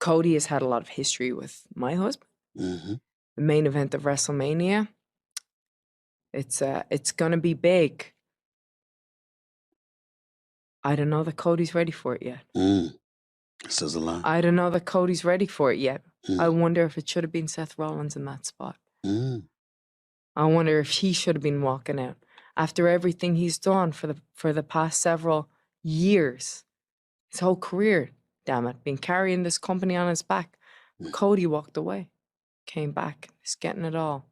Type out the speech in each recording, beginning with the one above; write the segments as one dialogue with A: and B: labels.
A: Cody has had a lot of history with my husband.
B: Mm-hmm.
A: The main event of WrestleMania. It's gonna be big. I don't know that Cody's ready for it yet.
B: Says a lot.
A: I don't know that Cody's ready for it yet. I wonder if it should have been Seth Rollins in that spot. I wonder if he should have been walking out after everything he's done for the past several years, his whole career. Damn it, been carrying this company on his back. Cody walked away, came back, he's getting it all.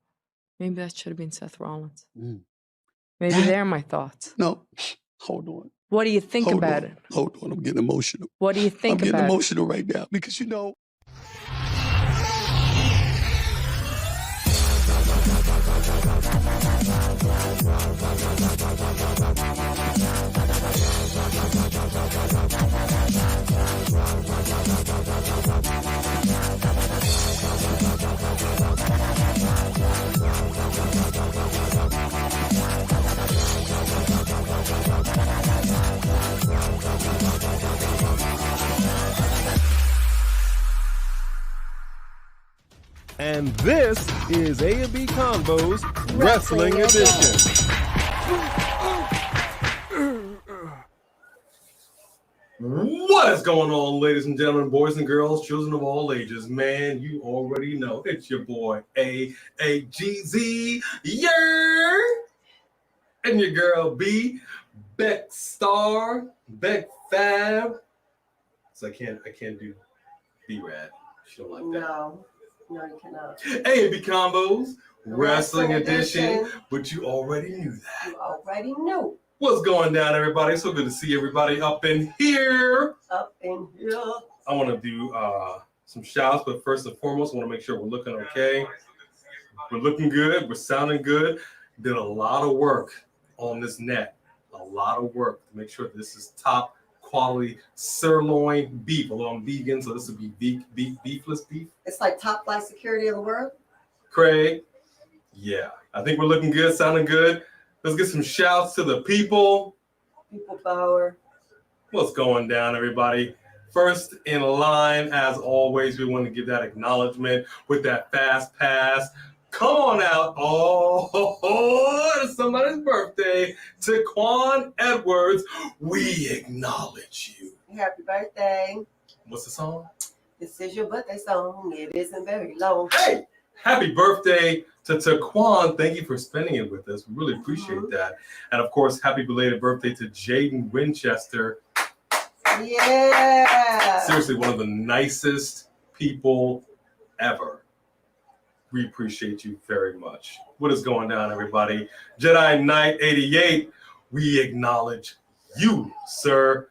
A: Maybe that should have been Seth Rollins. Maybe they're my thoughts.
B: No, hold on.
A: What do you think about it?
B: Hold on, I'm getting emotional.
A: What do you think about it?
B: I'm getting emotional right now because you know.
C: And this is A&B Convo's Wrestling Edition.
D: What is going on, ladies and gentlemen, boys and girls, children of all ages? Man, you already know it's your boy A-A-G-Z, yeah, and your girl B, Beck Star, Beck Fab. So I can't do B-Rad. She don't like that.
E: No, you cannot.
D: A&B Combos, Wrestling Edition, but you already knew that.
E: You already knew.
D: What's going down, everybody? So good to see everybody up in here.
E: Up in here.
D: I want to do some shouts, but first and foremost, I want to make sure we're looking okay. We're looking good. We're sounding good. Did a lot of work on this net. A lot of work to make sure this is top quality sirloin beef. Although I'm vegan, so this would be beefless beef.
E: It's like top flight security of the world.
D: Craig, yeah, I think we're looking good, sounding good. Let's get some shouts to the people.
E: People power.
D: What's going down, everybody? First in line, as always, we want to give that acknowledgement with that fast pass. Come on out. Oh, it's somebody's birthday. Taquan Edwards, we acknowledge you.
E: Happy birthday.
D: What's the song?
E: This is your birthday song. It isn't very long.
D: Hey, happy birthday to Taquan. Thank you for spending it with us. We really appreciate that. And of course, happy belated birthday to Jaden Winchester.
E: Yeah.
D: Seriously, one of the nicest people ever. We appreciate you very much. What is going down, everybody? Jedi Knight 88, we acknowledge you, sir.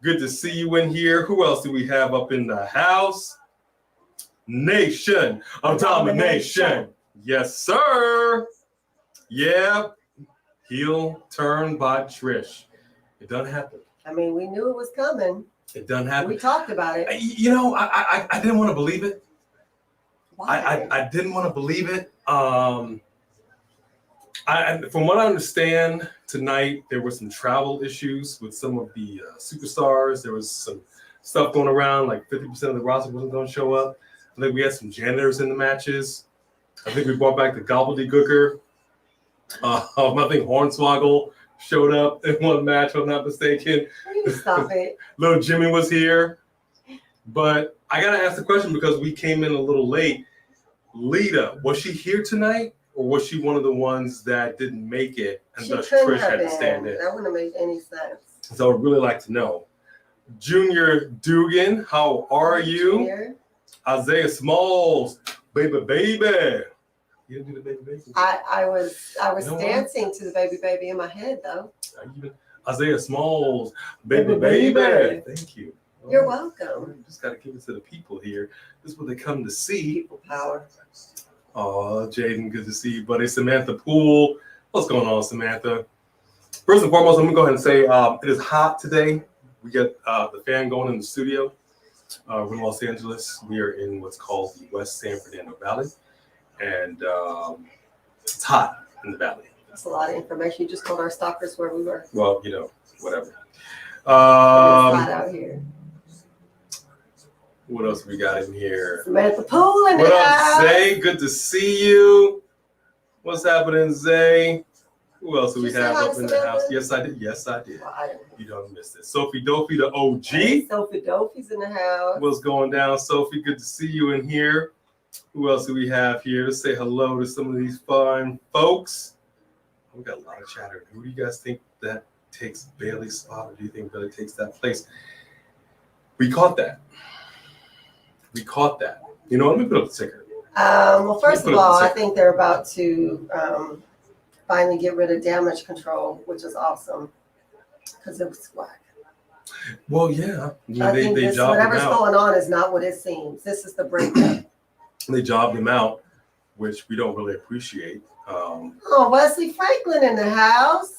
D: Good to see you in here. Who else do we have up in the house? Nation of Domination. Yes, sir. Yeah. Heel turn by Trish. It doesn't happen.
E: I mean, we knew it was coming.
D: It doesn't happen.
E: We talked about it.
D: You know, I didn't want to believe it.
E: Why?
D: I didn't want to believe it. From what I understand, tonight there were some travel issues with some of the superstars. There was some stuff going around, like 50% of the roster wasn't going to show up. I think we had some janitors in the matches. I think we brought back the gobbledygooker. I think Hornswoggle showed up in one match, if I'm not mistaken.
E: Stop it.
D: Little Jimmy was here. But I got to ask the question because we came in a little late. Lita, was she here tonight? Or was she one of the ones that didn't make it and thus Trish had to stand in?
E: That wouldn't make any sense.
D: So I would really like to know. Junior Dugan, how are you?
E: Junior? Isaiah
D: Smalls, baby. You didn't do the baby.
E: I was dancing to the baby in my head though.
D: Isaiah Smalls, baby. Thank you.
E: You're welcome.
D: You just got to give it to the people here. This is what they come to see.
E: People power.
D: Oh, Jaden, good to see you, buddy. Samantha Poole. What's going on, Samantha? First and foremost, I'm going to go ahead and say it is hot today. We got the fan going in the studio. We're in Los Angeles. We are in what's called the West San Fernando Valley. And it's hot in the valley.
E: That's a lot of information. You just told our stalkers where we were.
D: Well, you know, whatever.
E: It's hot out here.
D: What else we got in here?
E: Samantha Poole in the
D: What up,
E: house.
D: Zay? Good to see you. What's happening, Zay? Who else do we
E: Did you say
D: have
E: hi
D: up
E: to
D: in the house?
E: Samantha?
D: Yes, I did. Yes, I did.
E: Well, I didn't.
D: You don't miss it. Sophie Dopey, the OG.
E: Hey, Sophie Dopey's in the house.
D: What's going down, Sophie? Good to see you in here. Who else do we have here? Let's say hello to some of these fine folks. We got a lot of chatter. Who do you guys think that takes Bailey's spot, or do you think Bailey takes that place? We caught that. You know, let me put up the ticker.
E: Well, first of all, I think they're about to finally get rid of damage control, which is awesome because it was whack.
D: Well, yeah.
E: I think
D: they
E: this,
D: jobbed him
E: whatever's
D: out.
E: going on is not what it seems. This is the breakup.
D: They jobbed him out, which we don't really appreciate.
E: Oh, Wesley Franklin in the house.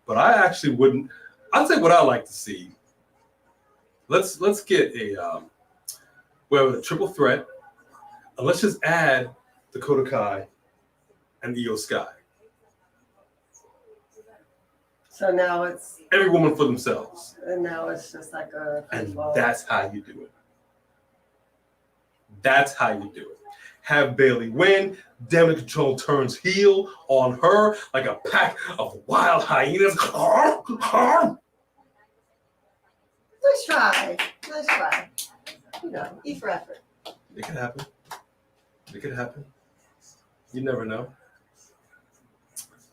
D: But I actually wouldn't. I'll tell you what I like to see. Let's get a triple threat, and let's just add Dakota Kai and Io Sky.
E: So now it's
D: Every woman for themselves,
E: just like a
D: and
E: football.
D: that's how you do it. That's how you do it. Have Bailey win. Damage control turns heel on her like a pack of wild hyenas.
E: Let's try. You know, E for effort.
D: It could happen. You never know.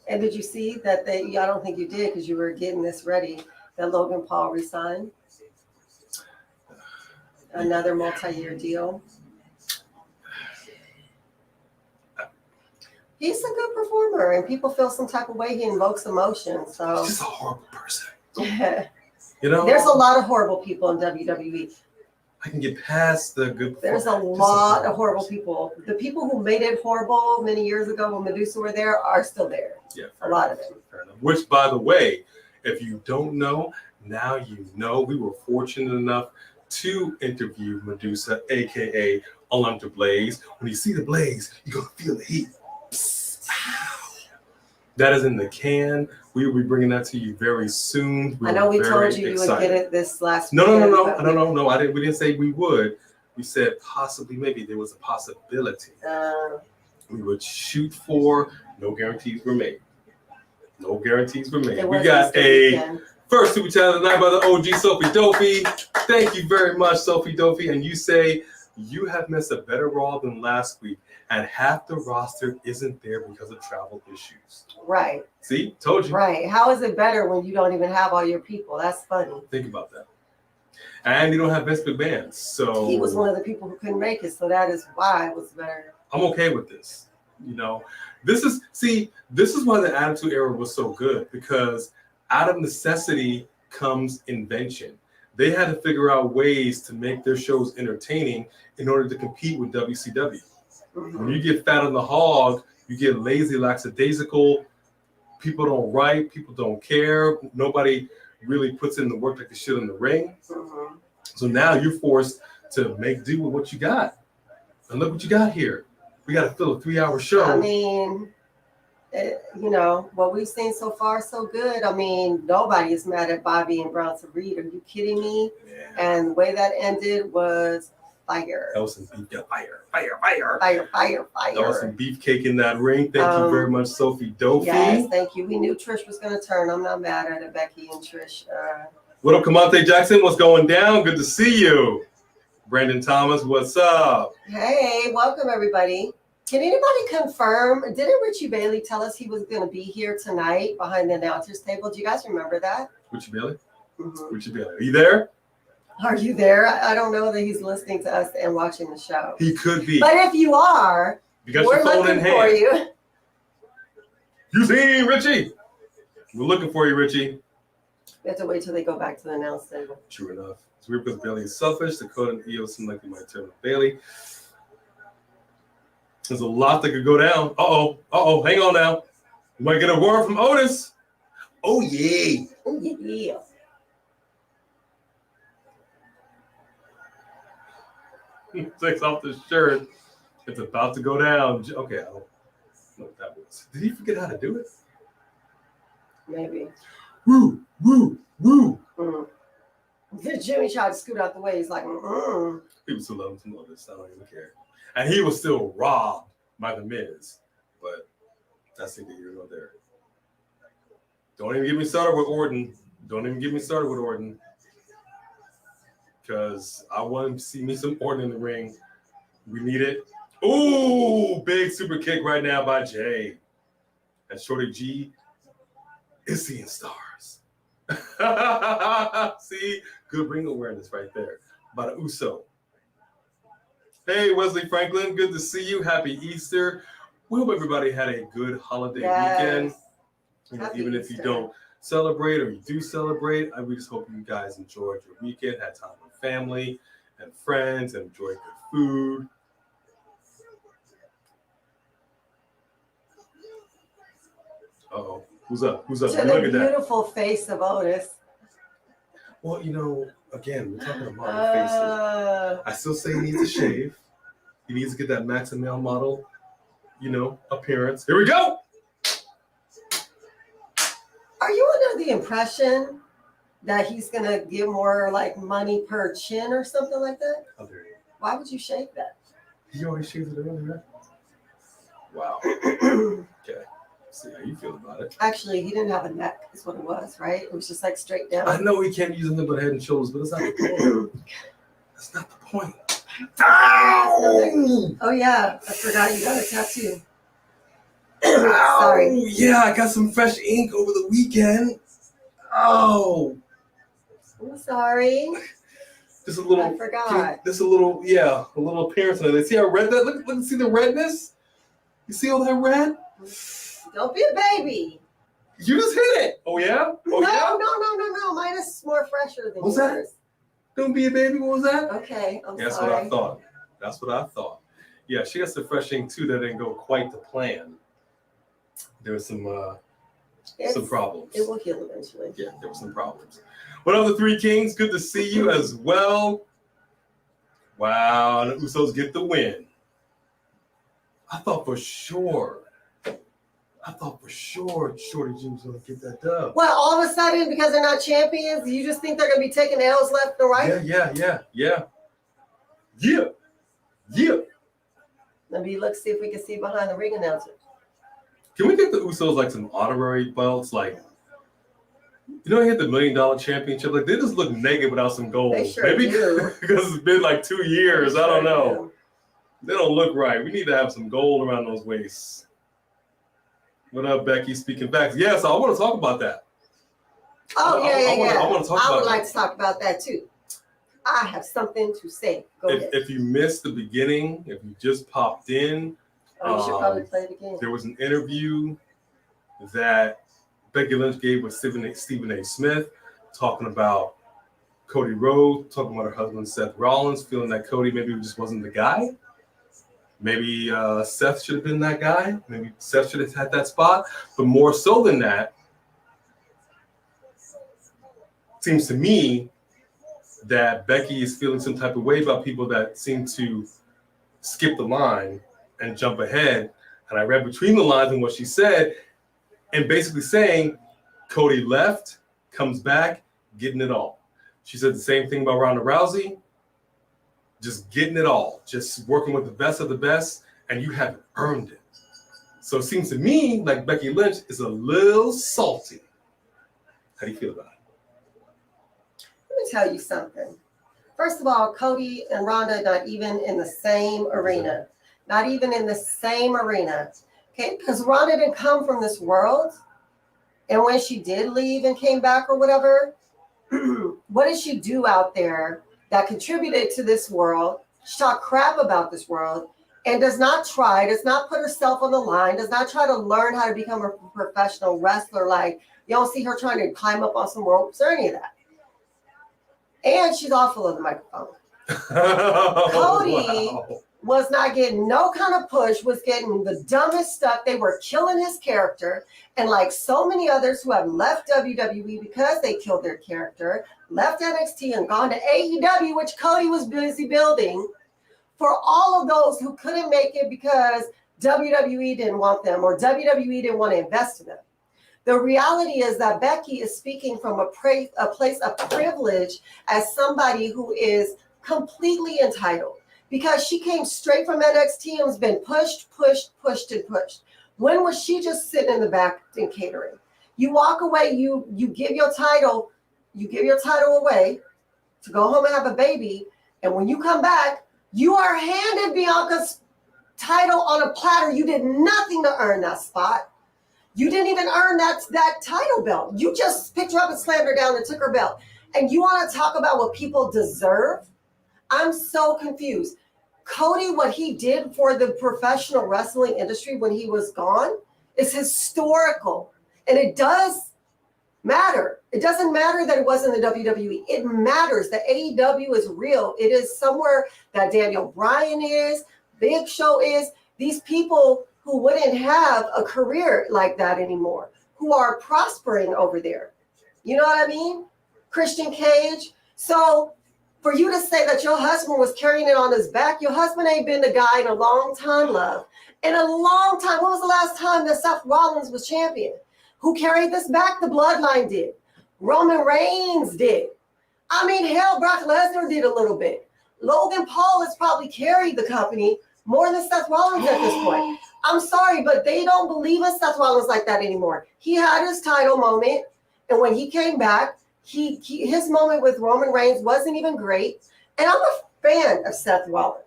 E: And did you see that I don't think you did because you were getting this ready, that Logan Paul resigned? Another multi-year deal. He's a good performer, and people feel some type of way. He invokes emotion. So
D: He's just a horrible person.
E: there's
D: You know?
E: a lot of horrible people in WWE.
D: I can get past the good.
E: There's a lot of horrible people. The people who made it horrible many years ago when Medusa were there are still there.
D: Yeah,
E: A lot of them.
D: fair enough. Which, by the way, if you don't know, now you know. We were fortunate enough to interview Medusa, aka Alundra Blaze. When you see the blaze, you're gonna feel the heat. Psst, ow. That is in the can. We will be bringing that to you very soon.
E: I know we
D: very
E: told you
D: excited.
E: would get it this last
D: No.
E: weekend, but
D: No. I didn't. We didn't say we would. We said possibly, maybe there was a possibility. We would shoot for. No guarantees were made.
E: It
D: We
E: was
D: got
E: this
D: a
E: weekend.
D: first super chat of the night by the OG Sophie Dopey. Thank you very much, Sophie Dopey. And you say you have missed a better Raw than last week, and half the roster isn't there because of travel issues.
E: Right.
D: See, told you.
E: Right. How is it better when you don't even have all your people? That's funny.
D: Think about that. And you don't have Vince McMahon, so
E: He was one of the people who couldn't make it, so that is why it was better.
D: I'm okay with this. You know, this is why the Attitude Era was so good, because out of necessity comes invention. They had to figure out ways to make their shows entertaining in order to compete with WCW. When you get fat on the hog, you get lazy, lackadaisical. People don't write. People don't care. Nobody really puts in the work like they should in the ring. So now you're forced to make do with what you got. And look what you got here. We got to fill a 3-hour show.
E: I mean, what we've seen so far, so good. I mean, nobody is mad at Bobby and Bronson Reed. Are you kidding me?
D: Yeah.
E: And the way that ended was fire.
D: That was some beef. Fire.
E: Fire.
D: That was some beefcake in that ring. Thank you very much, Sophie Dopey.
E: Yes, thank you. We knew Trish was going to turn. I'm not mad at it, Becky and Trish.
D: What up, Kamante Jackson? What's going down? Good to see you. Brandon Thomas, what's up?
E: Hey, welcome everybody. Can anybody confirm? Didn't Richie Bailey tell us he was going to be here tonight behind the announcers table? Do you guys remember that?
D: Richie Bailey?
E: Mm-hmm.
D: Richie Bailey. Are you there?
E: Are you there? I don't know that he's listening to us and watching the show.
D: He could be.
E: But if you are,
D: You got
E: we're
D: your phone in
E: looking for
D: hand.
E: you.
D: You see, Richie? We're looking for you, Richie.
E: We have to wait till they go back to the announce table.
D: True enough. It's weird because Bailey is selfish. Dakota and Io seem like they might turn with Bailey. There's a lot that could go down. Uh-oh. Hang on now. You might get a word from Otis. Oh, yeah.
E: Oh, yeah.
D: He takes off the shirt. It's about to go down. Okay, I don't know what that was. Did he forget how to do it?
E: Maybe.
D: Woo.
E: Mm. Jimmy tried to scoot out the way. He's like,
D: People still love him some of this. I don't even care. And he was still robbed by The Miz. But that's neither here nor there. Don't even get me started with Orton. Because I want to see me some Orton in the ring. We need it. Ooh, big super kick right now by Jay. And Shorty G is seeing stars. See, good ring awareness right there by the Uso. Hey, Wesley Franklin, good to see you. Happy Easter. We hope everybody had a good holiday weekend. You know, even if you don't celebrate or you do celebrate, we just hope you guys enjoyed your weekend, had time with family and friends, and enjoyed good food. Uh-oh. Who's up?
E: to the beautiful face of Otis.
D: Well, you know, again, we're talking about modern faces. I still say he needs to shave. He needs to get that Max and Male model, you know, appearance. Here we go.
E: Are you under the impression that he's going to get more like money per chin or something like that?
D: How dare you?
E: Why would you shave that?
D: He already shaved it earlier. Wow. Okay. See how you feel about it.
E: Actually, he didn't have a neck, is what it was, right? It was just like straight down.
D: I know he can't use nothing but head and shoulders, but that's not the point. That's not the point. Ow!
E: Oh, yeah. I forgot you got a tattoo.
D: Ow!
E: Sorry.
D: Yeah, I got some fresh ink over the weekend. Oh.
E: I'm sorry.
D: Just a little.
E: I forgot.
D: Just a little, a little appearance on it. See how red that? Look, see the redness? You see all that red?
E: Don't be a baby.
D: You just hit it. Oh, yeah? Oh,
E: No. Mine is more fresher than
D: What's
E: yours.
D: that? Don't be a baby. What was that?
E: Okay, I'm
D: That's
E: sorry.
D: what I thought. That's what I thought. Yeah, she got some fresh ink too that didn't go quite to plan. There was some problems.
E: It will heal eventually.
D: Yeah, there were some problems. What up, the Three Kings? Good to see you as well. Wow, the Usos get the win. I thought for sure Shorty G was going to get that dub.
E: Well, all of a sudden, because they're not champions, you just think they're going to be taking L's left and right?
D: Yeah.
E: Let me look, see if we can see behind the ring announcer.
D: Can we get the Usos like some honorary belts? Like, you know, they hit the $1 Million Championship. Like, they just look naked without some gold.
E: They sure
D: Maybe
E: do.
D: because it's been like 2 years.
E: They
D: I don't
E: sure
D: know.
E: do.
D: They don't look right. We need to have some gold around those waists. What up, Becky? Speaking facts. Yes, I want to talk about that.
E: Oh, yeah.
D: I want to talk about
E: I would
D: that.
E: like to talk about that, too. I have something to say. Go ahead.
D: If you missed the beginning, if you just popped in,
E: You should probably play it again.
D: there was an interview that Becky Lynch gave with Stephen A. Smith talking about Cody Rhodes, talking about her husband Seth Rollins, feeling that Cody maybe just wasn't the guy. Maybe Seth should have been that guy. Maybe Seth should have had that spot. But more so than that, it seems to me that Becky is feeling some type of way about people that seem to skip the line and jump ahead. And I read between the lines in what she said and basically saying Cody left, comes back, getting it all. She said the same thing about Ronda Rousey. Just getting it all, just working with the best of the best, and you haven't earned it. So it seems to me like Becky Lynch is a little salty. How do you feel about it?
E: Let me tell you something. First of all, Cody and Ronda not even in the same arena. Not even in the same arena. Okay, because Ronda didn't come from this world. And when she did leave and came back or whatever, what did she do out there that contributed to this world? She talked crap about this world and does not put herself on the line, does not try to learn how to become a professional wrestler. Like, you don't see her trying to climb up on some ropes or any of that. And she's awful of the microphone. Cody was not getting no kind of push, was getting the dumbest stuff. They were killing his character. And like so many others who have left WWE because they killed their character, left NXT and gone to AEW, which Cody was busy building, for all of those who couldn't make it because WWE didn't want them or WWE didn't want to invest in them. The reality is that Becky is speaking from a place of privilege as somebody who is completely entitled because she came straight from NXT and has been pushed. When was she just sitting in the back and catering? You walk away, you give your title away to go home and have a baby, and when you come back, you are handed Bianca's title on a platter. You did nothing to earn that spot. You didn't even earn that title belt. You just picked her up and slammed her down and took her belt. And you want to talk about what people deserve? I'm so confused. Cody, what he did for the professional wrestling industry when he was gone is historical. And it does matter. It doesn't matter that it wasn't the WWE. It matters that AEW is real. It is somewhere that Daniel Bryan is, Big Show is. These people who wouldn't have a career like that anymore, who are prospering over there. You know what I mean? Christian Cage. So for you to say that your husband was carrying it on his back, your husband ain't been the guy in a long time, love. In a long time. When was the last time that Seth Rollins was champion? Who carried this back? The Bloodline did. Roman Reigns did. I mean, hell, Brock Lesnar did a little bit. Logan Paul has probably carried the company more than Seth Rollins at this point. I'm sorry, but they don't believe in Seth Rollins like that anymore. He had his title moment, and when he came back, his moment with Roman Reigns wasn't even great. And I'm a fan of Seth Rollins.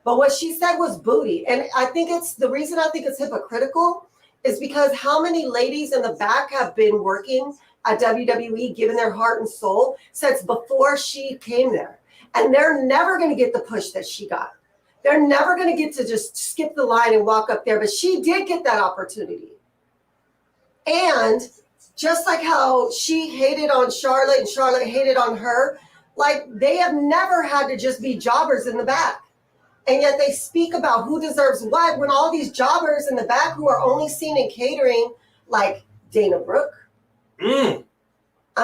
E: But what she said was booty. And I think the reason I think it's hypocritical is because how many ladies in the back have been working at WWE, giving their heart and soul since before she came there. And they're never going to get the push that she got. They're never going to get to just skip the line and walk up there. But she did get that opportunity. And just like how she hated on Charlotte and Charlotte hated on her, like they have never had to just be jobbers in the back. And yet they speak about who deserves what when all these jobbers in the back who are only seen in catering, like Dana Brooke. I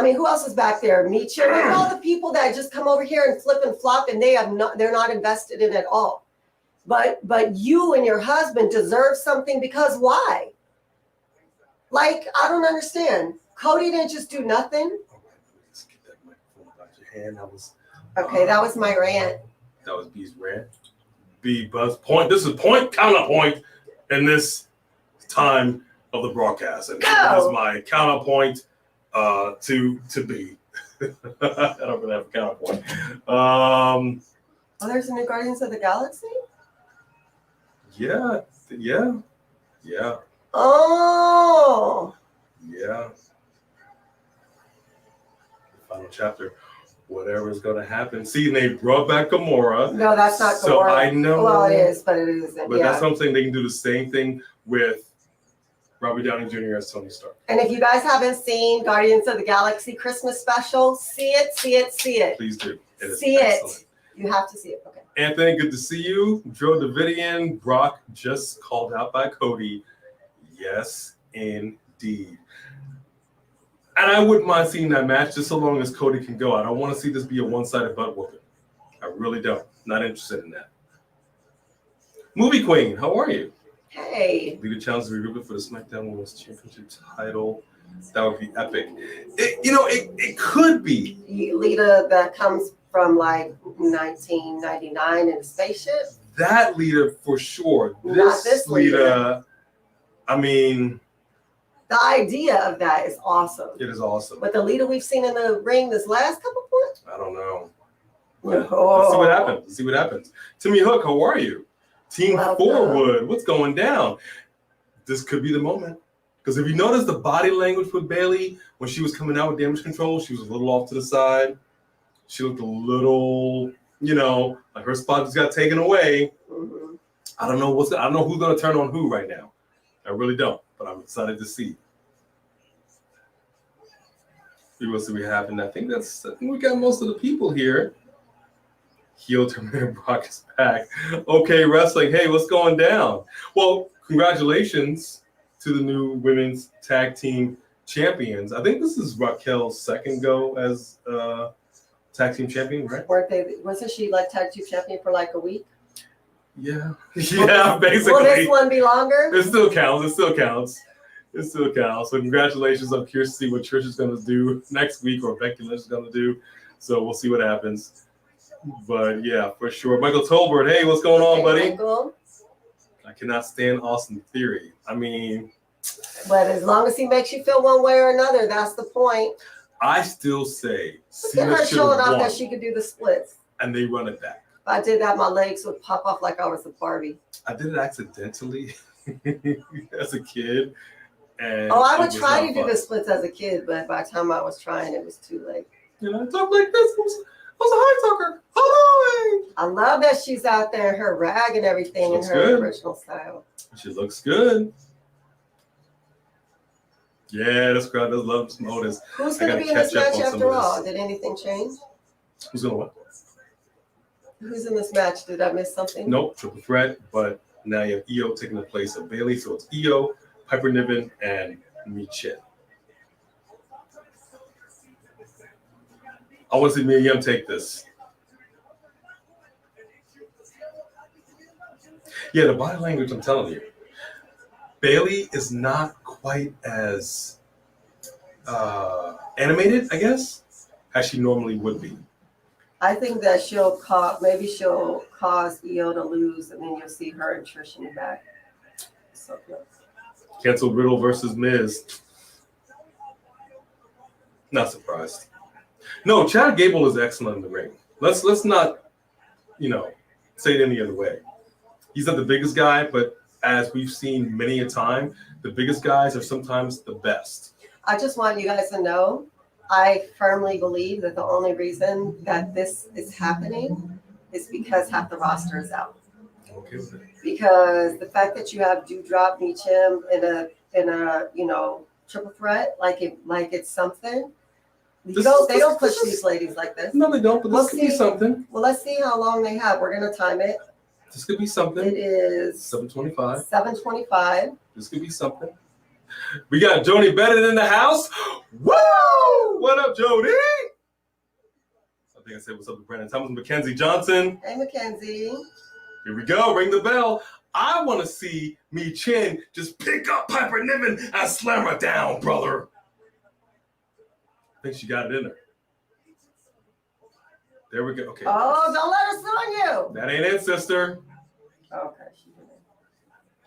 E: mean, who else is back there? Meecha. Look at all the people that just come over here and flip and flop and they're not invested in it at all. But you and your husband deserve something because why? Like, I don't understand. Cody didn't just do nothing.
D: Let's get that microphone out your hand.
E: Okay, that was my rant.
D: That was B's rant. B Buzz point. This is counterpoint in this time of the broadcast. And that is my counterpoint to B. I don't really have a counterpoint.
E: Oh, there's a new Guardians of the Galaxy?
D: Yeah.
E: Oh.
D: Yeah. Final chapter. Whatever's going to happen. See, they brought back Gamora.
E: No, that's not Gamora.
D: So I know.
E: Well, it is, but it isn't.
D: But that's what I'm saying. They can do the same thing with Robert Downey Jr. as Tony Stark.
E: And if you guys haven't seen Guardians of the Galaxy Christmas special, see it.
D: Please do.
E: See it. You have to see it. Okay.
D: Anthony, good to see you. Joe Davidian, Brock just called out by Cody. Yes, indeed. And I wouldn't mind seeing that match just so long as Cody can go. I don't want to see this be a one-sided butt whooping. I really don't. Not interested in that. Movie Queen, how are you?
E: Hey.
D: Lead a challenge to be regrouped for the SmackDown Women's Championship title. That would be epic. It could be.
E: Lita that comes from like 1999 in a spaceship?
D: That Lita for sure.
E: Not this Lita.
D: I mean,
E: the idea of that is awesome.
D: it is awesome.
E: But the Lita we've seen in the ring this last couple points?
D: I don't know.
E: Oh.
D: Let's see what happens. Timmy Hook, how are you? Team Forward, what's going down? This could be the moment. Because if you notice the body language with Bayley, when she was coming out with Damage Control, she was a little off to the side. She looked a little, like her spot just got taken away.
E: Mm-hmm.
D: I don't know who's going to turn on who right now. I really don't, but I'm excited to see. What else do we have? And I think we got most of the people here. Heel Terminator Brock is back. Okay, wrestling. Hey, what's going down? Well, congratulations to the new women's tag team champions. I think this is Raquel's second go as tag team champion, right?
E: Wasn't she like tag team champion for like a week?
D: Yeah, basically.
E: Will this one be longer?
D: It still counts. It still counts. So congratulations. I'm curious to see what Trish is going to do next week or Becky Lynch is going to do. So we'll see what happens. But yeah, for sure. Michael Tolbert, hey, what's going on, buddy?
E: Michael.
D: I cannot stand Austin Theory. I mean,
E: but as long as he makes you feel one way or another, that's the point.
D: I still say
E: Look at her showing off that she could do the splits.
D: And they run it back.
E: If I did that, my legs would pop off like I was a Barbie.
D: I did it accidentally as a kid. And
E: I would try to do the splits as a kid, but by the time I was trying, it was too late.
D: You know, I talk like this. I was a high talker. Hi.
E: I love that she's out there in her rag and everything in her original style.
D: She looks good. Yeah, this crowd does love some Otis.
E: Who's going to be in this match after all? Did anything change?
D: Who's going to what?
E: Who's in this match? Did I miss something?
D: Nope, triple threat, but now you have Io taking the place of Bayley, so it's Io, Piper Niven, and Michin. I want to see Mia Yim take this. Yeah, the body language, I'm telling you. Bayley is not quite as animated, I guess, as she normally would be.
E: I think that she'll cause Io to lose, and then you'll see her and Trish in the back. So good.
D: Cancel Riddle versus Miz. Not surprised. No, Chad Gable is excellent in the ring. Let's not, say it any other way. He's not the biggest guy, but as we've seen many a time, the biggest guys are sometimes the best.
E: I just want you guys to know, I firmly believe that the only reason that this is happening is because half the roster is out.
D: Okay with it.
E: Because the fact that you have Doudrop, Meacham in a triple threat, like it's something. They don't push these ladies like this.
D: No, they don't, but this could be something.
E: Well, let's see how long they have. We're going to time it.
D: This could be something.
E: It is
D: 7:25.
E: 7:25.
D: This could be something. We got Joni Bennett in the house. Woo! What up, Jody? I think I said what's up to Brandon Thomas, Mackenzie Johnson.
E: Hey, Mackenzie.
D: Here we go. Ring the bell. I want to see Michin just pick up Piper Niven and slam her down, brother. I think she got it in her. There we go. Okay.
E: Oh, don't let us on you.
D: That ain't it, sister.
E: Okay.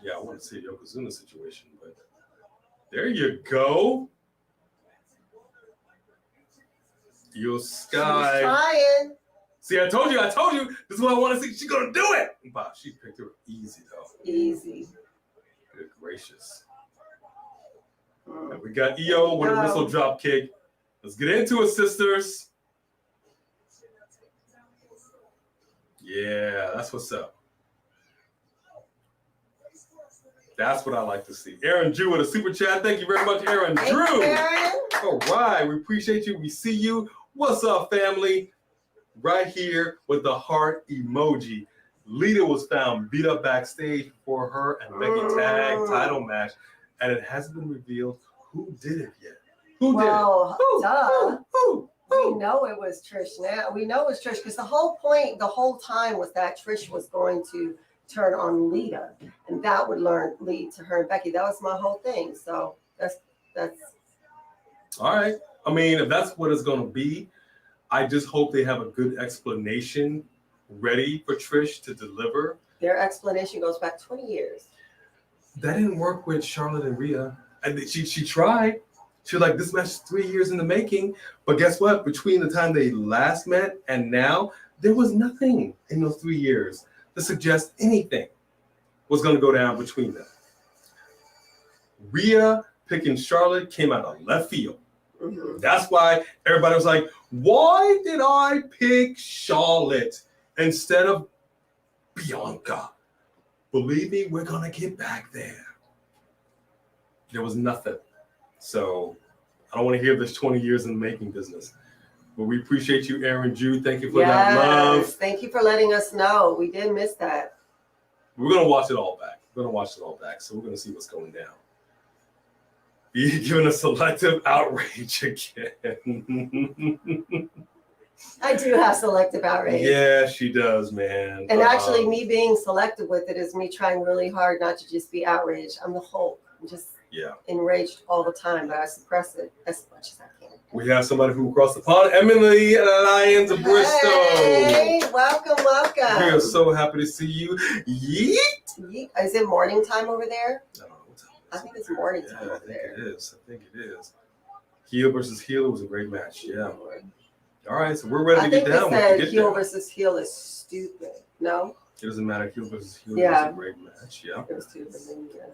D: Yeah, I want to see a Yokozuna situation, but there you go. Yo Sky.
E: She's trying.
D: See, I told you. This is what I want to see. She's going to do it. Wow, she picked her easy, though.
E: Easy.
D: Good gracious. And we got Io with a whistle drop kick. Let's get into it, sisters. Yeah, that's what's up. That's what I like to see. Aaron Drew with a super chat. Thank you very much, Aaron Drew.
E: Aaron.
D: All right, we appreciate you. We see you. What's up, family? Right here with the heart emoji. Lita was found beat up backstage for her and Becky tag title match, and it hasn't been revealed who did it yet. Who did it?
E: Duh.
D: Who?
E: We know it was Trish now. We know it was Trish because the whole point, the whole time was that Trish was going to turn on Lita, and that would lead to her and Becky. That was my whole thing. So that's
D: all right. I mean, if that's what it's going to be, I just hope they have a good explanation ready for Trish to deliver.
E: Their explanation goes back 20 years.
D: That didn't work with Charlotte and Rhea. And she tried. She was like, this match is 3 years in the making. But guess what? Between the time they last met and now, there was nothing in those 3 years to suggest anything was going to go down between them. Rhea picking Charlotte came out of left field. Mm-hmm. That's why everybody was like, why did I pick Charlotte instead of Bianca? Believe me, we're going to get back there. There was nothing. So I don't want to hear this 20 years in the making business. But we appreciate you, Aaron Drew. Thank you for that love.
E: Thank you for letting us know. We did miss that.
D: We're going to watch it all back. So we're going to see what's going down. You're giving a selective outrage again.
E: I do have selective outrage.
D: Yeah, she does, man.
E: And actually, me being selective with it is me trying really hard not to just be outraged. I'm the Hulk. enraged all the time, but I suppress it as much as I can.
D: We have somebody who crossed the pond, Emily Lyons of Bristol.
E: Hey, welcome.
D: We are so happy to see you. Yeet.
E: Is it morning time over there?
D: I don't know what time it is.
E: I think it's morning time over there.
D: I think it is. Heel versus heel was a great match. Yeah. All right, so we're ready to get down.
E: I think they said heel versus heel is stupid. No?
D: It doesn't matter. Heel versus heel
E: Yeah.
D: was a great match. Yeah.
E: It was stupid. Yeah.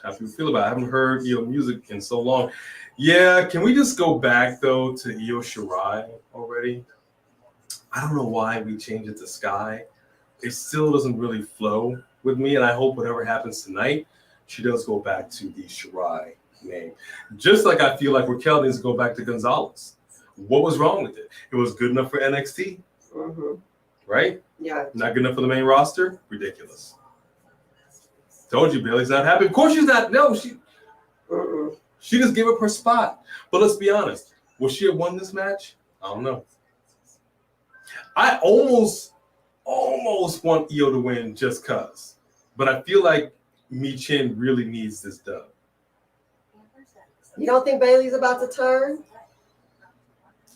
D: How do you feel about it? I haven't heard Io music in so long. Yeah, can we just go back, though, to Io Shirai already? I don't know why we changed it to Sky. It still doesn't really flow with me, and I hope whatever happens tonight, she does go back to the Shirai name. Just like I feel like Raquel needs to go back to Gonzalez. What was wrong with it? It was good enough for NXT, right?
E: Yeah.
D: Not good enough for the main roster? Ridiculous. Told you, Bailey's not happy. Of course she's not. No, she just gave up her spot. But let's be honest. Would she have won this match? I don't know. I almost want Io to win just because. But I feel like Michin really needs this dub.
E: You don't think Bailey's about to turn?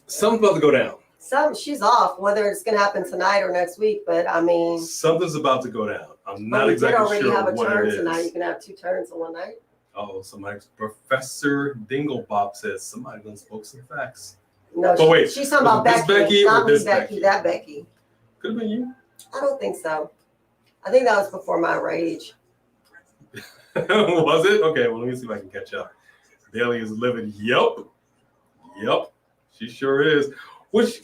D: Something's about to go down.
E: She's off, whether it's going to happen tonight or next week. But I mean,
D: something's about to go down. I'm not
E: you
D: exactly
E: did already
D: sure
E: have a
D: what
E: turn
D: it is.
E: tonight. You can have 2 turns in one night.
D: Oh, somebody, Professor Dinglebop says somebody done spoke some facts.
E: No,
D: but wait,
E: she's talking about
D: this Becky
E: not
D: or this
E: Becky. That Becky.
D: Could have been you.
E: I don't think so. I think that was before my rage.
D: Was it? Okay, well, let me see if I can catch up. Bailey is living. Yep. She sure is. Which,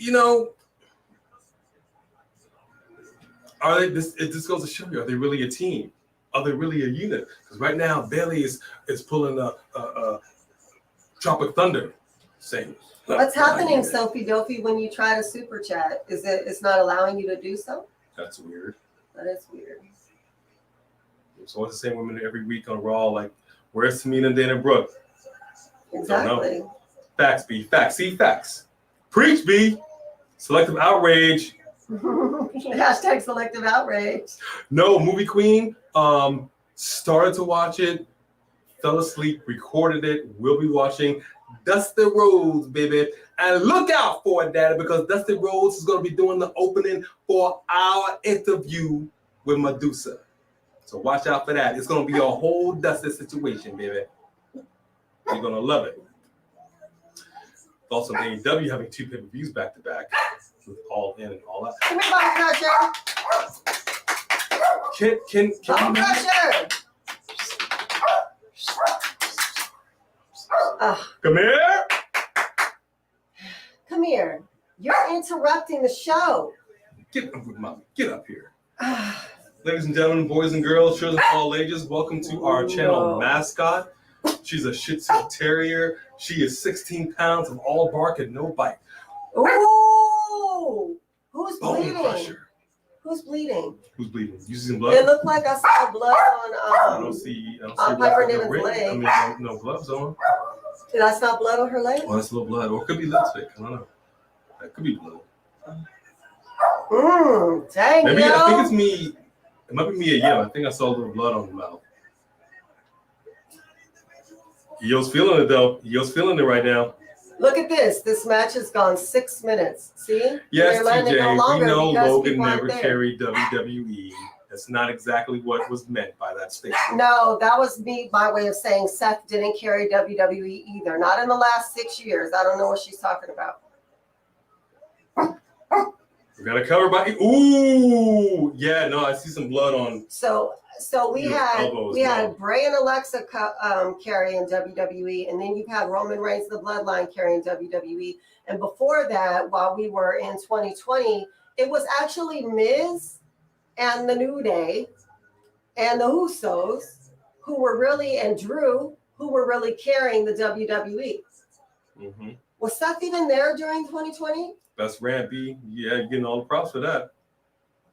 D: are they? This goes to show you: are they really a team? Are they really a unit? Because right now, Bailey is pulling a Tropic Thunder, saying,
E: "What's happening, Sophie Dophie? When you try to super chat, it's not allowing you to do so?"
D: That's weird.
E: That is weird.
D: So it's the same women every week on Raw. Like, where's Tamina and Dana Brooke?
E: Exactly.
D: Facts, B. Facts. See, facts. Preach, B. Selective outrage.
E: Hashtag selective outrage.
D: No, Movie Queen. Started to watch it, fell asleep, recorded it. We'll be watching Dusty Rhodes, baby. And look out for it, Daddy, because Dusty Rhodes is going to be doing the opening for our interview with Medusa. So watch out for that. It's going to be a whole Dusty situation, baby. You're going to love it. Also, AEW having 2 pay-per-views back-to-back with All In and All Out.
E: Come here, Bobby Crusher.
D: Can
E: Bobby Crusher.
D: Come here.
E: Come here. You're interrupting the show.
D: Get up with mommy. Get up here. Ladies and gentlemen, boys and girls, children of all ages, welcome to our channel mascot. She's a Shih Tzu Terrier. She is 16 pounds of all bark and no bite.
E: Ooh! Who's
D: Bone
E: bleeding?
D: crusher.
E: Who's bleeding?
D: Who's bleeding? You see some blood?
E: It looked like I saw blood
D: I
E: on
D: don't see
E: Piper Niven's
D: ring.
E: leg.
D: I mean, no gloves on.
E: Did I smell blood on her leg?
D: Oh, that's a little blood. Or it could be lipstick. I don't know. That could be blood.
E: Dang,
D: Maybe,
E: yo.
D: I think it's me. It might be me again. I think I saw a little blood on the mouth. Io's feeling it, though. Io's feeling it right now.
E: Look at this. This match has gone 6 minutes. See?
D: Yes,
E: They're letting it go
D: TJ,
E: longer
D: we know
E: because
D: Logan
E: people aren't
D: never
E: there.
D: carried WWE. That's not exactly what was meant by that statement.
E: No, that was me, my way of saying Seth didn't carry WWE either. Not in the last 6 years. I don't know what she's talking about.
D: We got a cover by. Ooh, yeah, no, I see some blood on.
E: So we
D: Your
E: had
D: elbows, no.
E: had Bray and Alexa carrying WWE, and then you had Roman Reigns, the Bloodline, carrying WWE. And before that, while we were in 2020, it was actually Miz and the New Day and the Usos who were really, and Drew, who were really carrying the WWE.
D: Mm-hmm.
E: Was Seth even there during 2020?
D: Best rant, B. Yeah, you're getting all the props for that.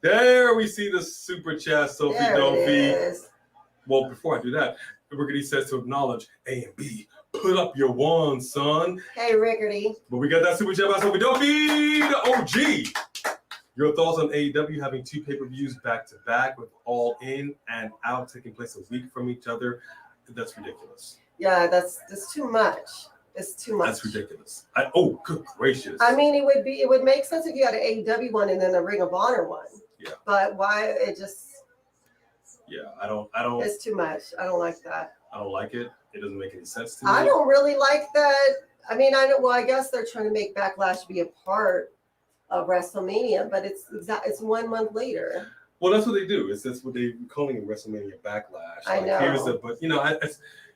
D: There we see the super chat, Sophie
E: There it
D: Dophie.
E: is.
D: Well, before I do that, Rickety says to acknowledge A and B. Put up your wand, son.
E: Hey, Rickety.
D: But we got that super chat by Sophie Dophie, the OG. Your thoughts on AEW having 2 pay-per-views back-to-back with All In and Out taking place a week from each other. That's ridiculous.
E: Yeah, that's too much. It's too much.
D: That's ridiculous. Oh, good gracious.
E: I mean, it would make sense if you had an AEW one and then a Ring of Honor one.
D: Yeah.
E: But why it just?
D: Yeah, I don't.
E: It's too much. I don't like that.
D: I don't like it. It doesn't make any sense to me.
E: I don't really like that. I mean, I know. Well, I guess they're trying to make Backlash be a part of WrestleMania, but it's 1 month later.
D: Well, that's what they do. That's what they're calling it, WrestleMania Backlash.
E: I know.
D: But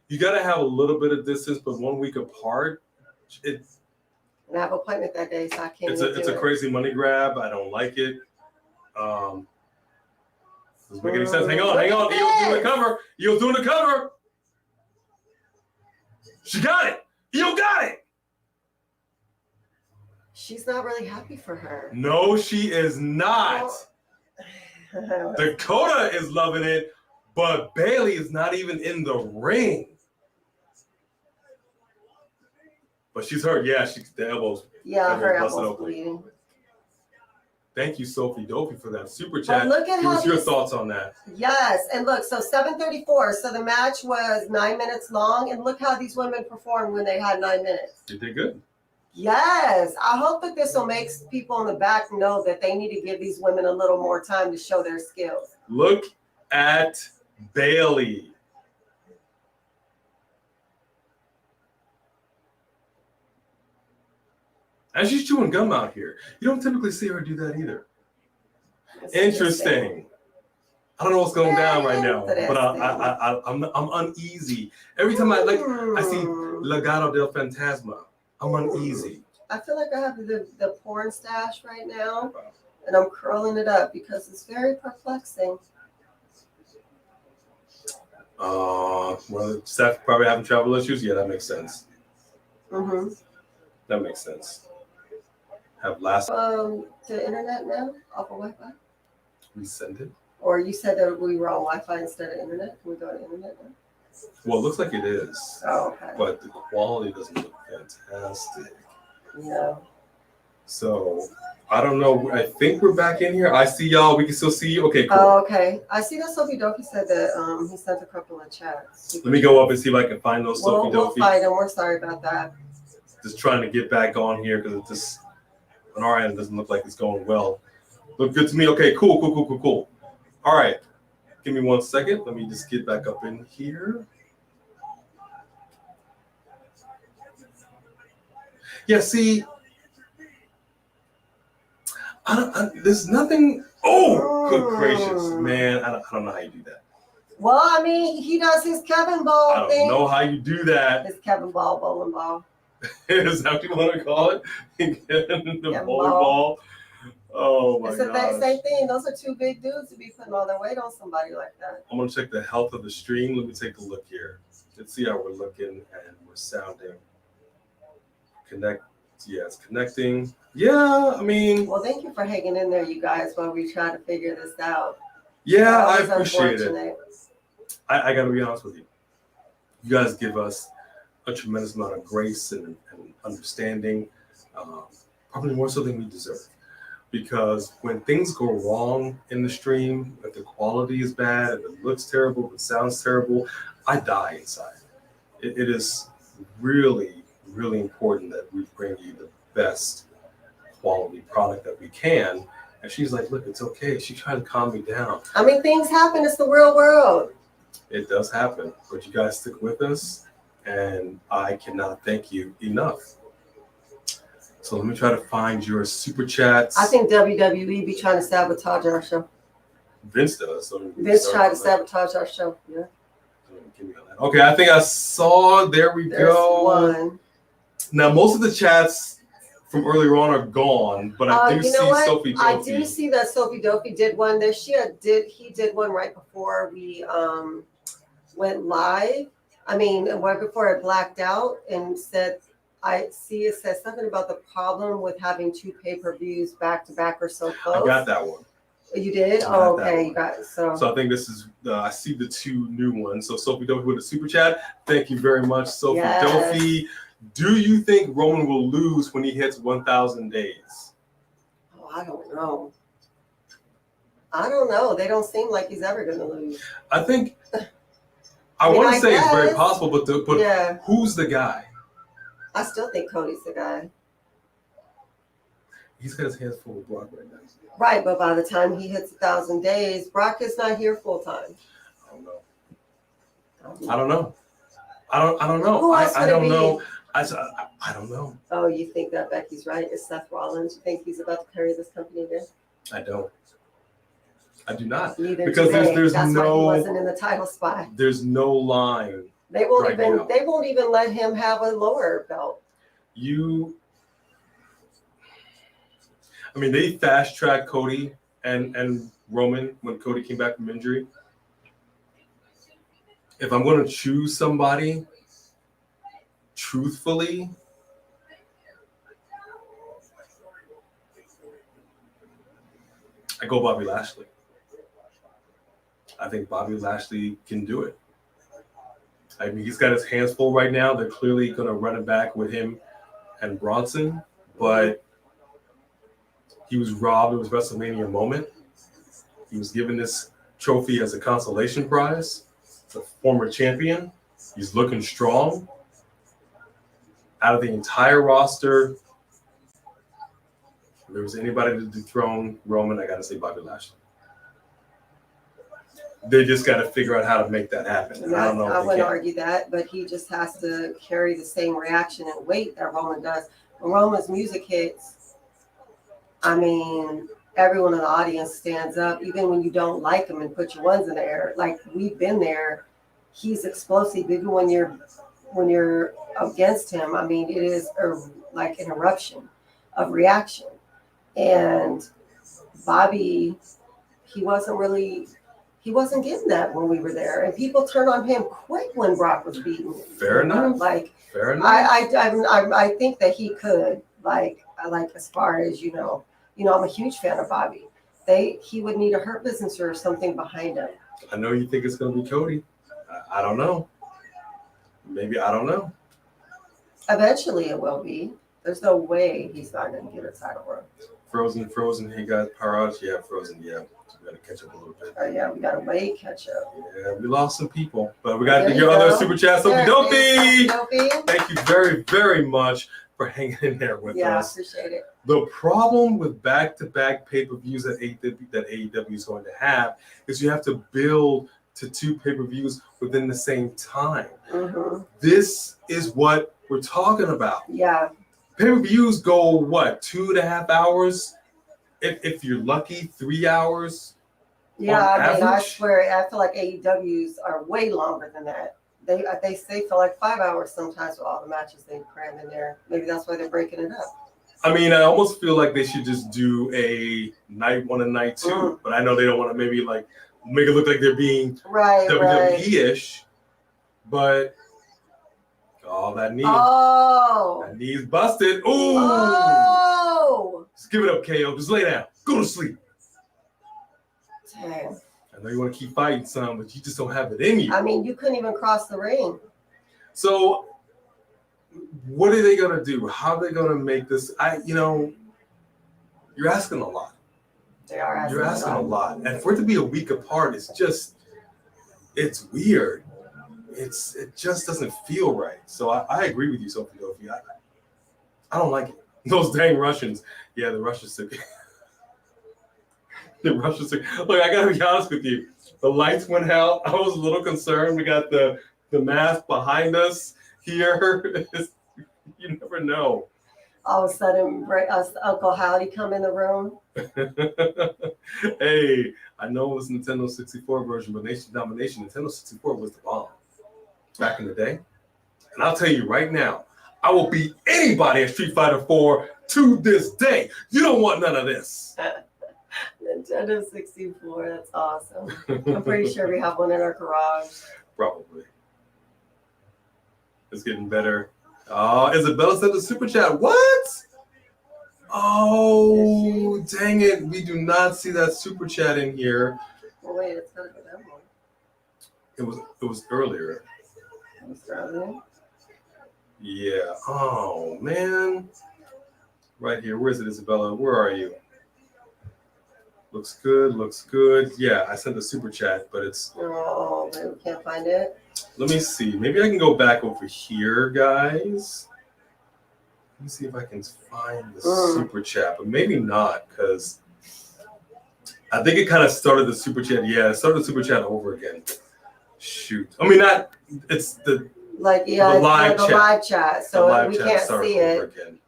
D: you got to have a little bit of distance, but 1 week apart.
E: And I have an appointment that day, so I can't.
D: It's a crazy money grab. I don't like it. Doesn't make any sense. Hang on. Io's doing the cover. She got it. Io got it.
E: She's not really happy for her.
D: No, she is not. Dakota is loving it, but Bailey is not even in the ring. But she's hurt. Yeah, the elbows.
E: Yeah, her elbows bleeding.
D: Thank you, Sophie Dopey, for that super chat.
E: But look at
D: Give us your thoughts on that.
E: Yes, and look, so 7:34. So the match was 9 minutes long, and look how these women performed when they had 9 minutes.
D: They did good.
E: Yes, I hope that this will make people in the back know that they need to give these women a little more time to show their skills.
D: Look at Bailey. And she's chewing gum out here. You don't typically see her do that either. Interesting. I don't know what's going down right now, but I'm uneasy. Every time I see Legado del Fantasma, I'm uneasy.
E: I feel like I have the porn stash right now, and I'm curling it up because it's very perplexing.
D: Well, Steph probably having travel issues. Yeah, that makes sense.
E: Mm-hmm.
D: That makes sense. Have last
E: to internet now off of Wi-Fi.
D: Resend it.
E: Or you said that we were on Wi-Fi instead of internet. Can we go to internet now?
D: Well, it looks like it is.
E: Oh, okay.
D: But the quality doesn't look fantastic.
E: No.
D: So I don't know. I think we're back in here. I see y'all. We can still see you. Okay, cool.
E: Oh, okay. I see that Sophie Doki said that he sent a couple of chats.
D: Let me go up and see if I can find those Sophie Doki.
E: We'll find them. We're sorry about that.
D: Just trying to get back on here because it just on our end it doesn't look like it's going well. Look good to me. Okay, cool. All right. Give me 1 second. Let me just get back up in here. Yeah, see, there's nothing. Oh, good gracious, man. I don't know how you do that.
E: Well, I mean, he does his Kevin Ball thing.
D: I don't know how you do that.
E: His Kevin Ball, bowling ball.
D: Is that what you want to call it? The bowling ball. Oh my god.
E: It's the same thing. Those are two big dudes to be putting all their weight on somebody like that.
D: I'm gonna check the health of the stream. Let me take a look here. Let's see how we're looking and we're sounding. Connect. Yeah, it's connecting. Yeah, I mean.
E: Well, thank you for hanging in there, you guys, while we try to figure this out.
D: Yeah, I appreciate it. I got to be honest with you. You guys give us a tremendous amount of grace and understanding, probably more so than we deserve. Because when things go wrong in the stream, if the quality is bad, if it looks terrible, if it sounds terrible, I die inside. It is really, really important that we bring you the best quality product that we can. And she's like, look, it's okay. She tried to calm me down.
E: I mean, things happen. It's the real world.
D: It does happen. But you guys stick with us. And I cannot thank you enough. So let me try to find your super chats.
E: I think WWE be trying to sabotage our show.
D: Vince does. So
E: Vince tried to sabotage our show. Yeah.
D: Okay, I think I saw. There's go.
E: One.
D: Now, most of the chats from earlier on are gone, but I do see Sophie Doki.
E: I do see that Sophie Doki did one. He did one right before we went live. I mean, right before it blacked out and said, I see it says something about the problem with having two pay-per-views back to back or so close.
D: I got that one.
E: You did? Oh, okay, you guys. So
D: I think this is, I see the two new ones. So Sophie Dofi with a super chat. Thank you very much, Sophie Dofi. Do you think Roman will lose when he hits 1,000 days?
E: Oh, I don't know. They don't seem like he's ever going to lose.
D: I think I
E: mean,
D: want
E: I
D: to say it's very
E: guess.
D: possible, but
E: Yeah.
D: who's the guy?
E: I still think Cody's the guy.
D: He's got his hands full with Brock right now.
E: Right, but by the time he hits 1,000 days, Brock is not here full time.
D: I don't know. I don't know. I don't know.
E: Who else
D: I
E: would it
D: don't
E: be?
D: know. I don't know.
E: Oh, you think that Becky's right? Is Seth Rollins? You think he's about to carry this company again?
D: I don't. I do not.
E: Neither
D: Because
E: do they.
D: there's
E: That's why he
D: no
E: wasn't in the title spot.
D: there's no line.
E: They won't
D: right
E: even
D: now.
E: they won't even let him have a lower belt.
D: I mean, they fast tracked Cody and Roman when Cody came back from injury. If I'm going to choose somebody, truthfully, I go Bobby Lashley. I think Bobby Lashley can do it. I mean, he's got his hands full right now. They're clearly going to run it back with him and Bronson, but he was robbed of his WrestleMania moment. He was given this trophy as a consolation prize. It's a former champion. He's looking strong. Out of the entire roster, if there was anybody to dethrone Roman, I got to say Bobby Lashley. They just got to figure out how to make that happen. And I don't know.
E: I
D: if they
E: wouldn't
D: can.
E: argue that, but he just has to carry the same reaction and weight that Roman does. When Roman's music hits, I mean, everyone in the audience stands up, even when you don't like him, and put your ones in the air. Like, we've been there. He's explosive, even when you're against him. I mean, it is like an eruption of reaction. And Bobby, he wasn't getting that when we were there. And people turned on him quick when Brock was beaten.
D: Fair enough. Fair enough.
E: I think that he could, like as far as I'm a huge fan of Bobby. He would need a Hurt Business or something behind him.
D: I know you think it's going to be Cody. I don't know. Maybe, I don't know.
E: Eventually it will be. There's no way he's not going to get a title run.
D: Frozen. He got power outage. Yeah, Frozen. Yeah, we got to catch up a little bit.
E: Yeah, we got to wait, catch up.
D: Yeah, we lost some people, but we got to
E: There
D: your
E: you
D: other
E: go.
D: super chat. Sophie Dopey.
E: Sophie.
D: Thank you very, very much for hanging in there with
E: Yeah, I
D: us.
E: appreciate it.
D: The problem with back-to-back pay-per-views that AEW is going to have is you have to build to 2 pay-per-views within the same time.
E: Mm-hmm.
D: This is what we're talking about.
E: Yeah.
D: Pay-per-views go, 2.5 hours? If you're lucky, 3 hours?
E: Yeah,
D: On
E: I mean, I
D: average?
E: swear, I feel like AEWs are way longer than that. They stay for like 5 hours sometimes with all the matches they cram in there. Maybe that's why they're breaking it up.
D: I mean, I almost feel like they should just do a night 1 and night 2, but I know they don't want to maybe like make it look like they're being
E: Right.
D: WWE-ish, but that knee.
E: Oh.
D: That knee's busted. Ooh.
E: Oh.
D: Just give it up, KO. Just lay down. Go to sleep.
E: Dang.
D: I know you want to keep fighting some, but you just don't have it in you.
E: I mean, you couldn't even cross the ring.
D: So what are they going to do? How are they going to make this? You're asking a lot.
E: They are asking,
D: You're asking a lot. And for it to be a week apart, it's weird. It just doesn't feel right. So I agree with you, Sophie. I don't like it. Those dang Russians. Yeah, the Russians took it. Look, I gotta be honest with you. The lights went out. I was a little concerned. We got the mask behind us here. You never know.
E: All of a sudden, Uncle Howdy come in the room.
D: Hey, I know it was Nintendo 64 version, but Nation Domination, Nintendo 64 was the bomb back in the day. And I'll tell you right now, I will beat anybody at Street Fighter 4 to this day. You don't want none of this.
E: Nintendo 64, that's awesome. I'm pretty sure we have one in our garage.
D: Probably. It's getting better. Oh, Isabella sent a super chat. What? Oh, dang it. We do not see that super chat in here.
E: Well, wait, it's gotta go down one.
D: It was earlier. Yeah. Oh, man. Right here. Where is it, Isabella? Where are you? Looks good, looks good. Yeah, I sent the super chat, but it's...
E: Oh, man, we can't find it.
D: Let me see. Maybe I can go back over here, guys. Let me see if I can find the super chat, but maybe not, because I think it kind of started the super chat. Yeah, it started the super chat over again. Shoot. I mean, not... It's the...
E: Like, yeah,
D: the live chat.
E: Live chat, so
D: live
E: we
D: chat
E: can't
D: started
E: see
D: over
E: it.
D: again.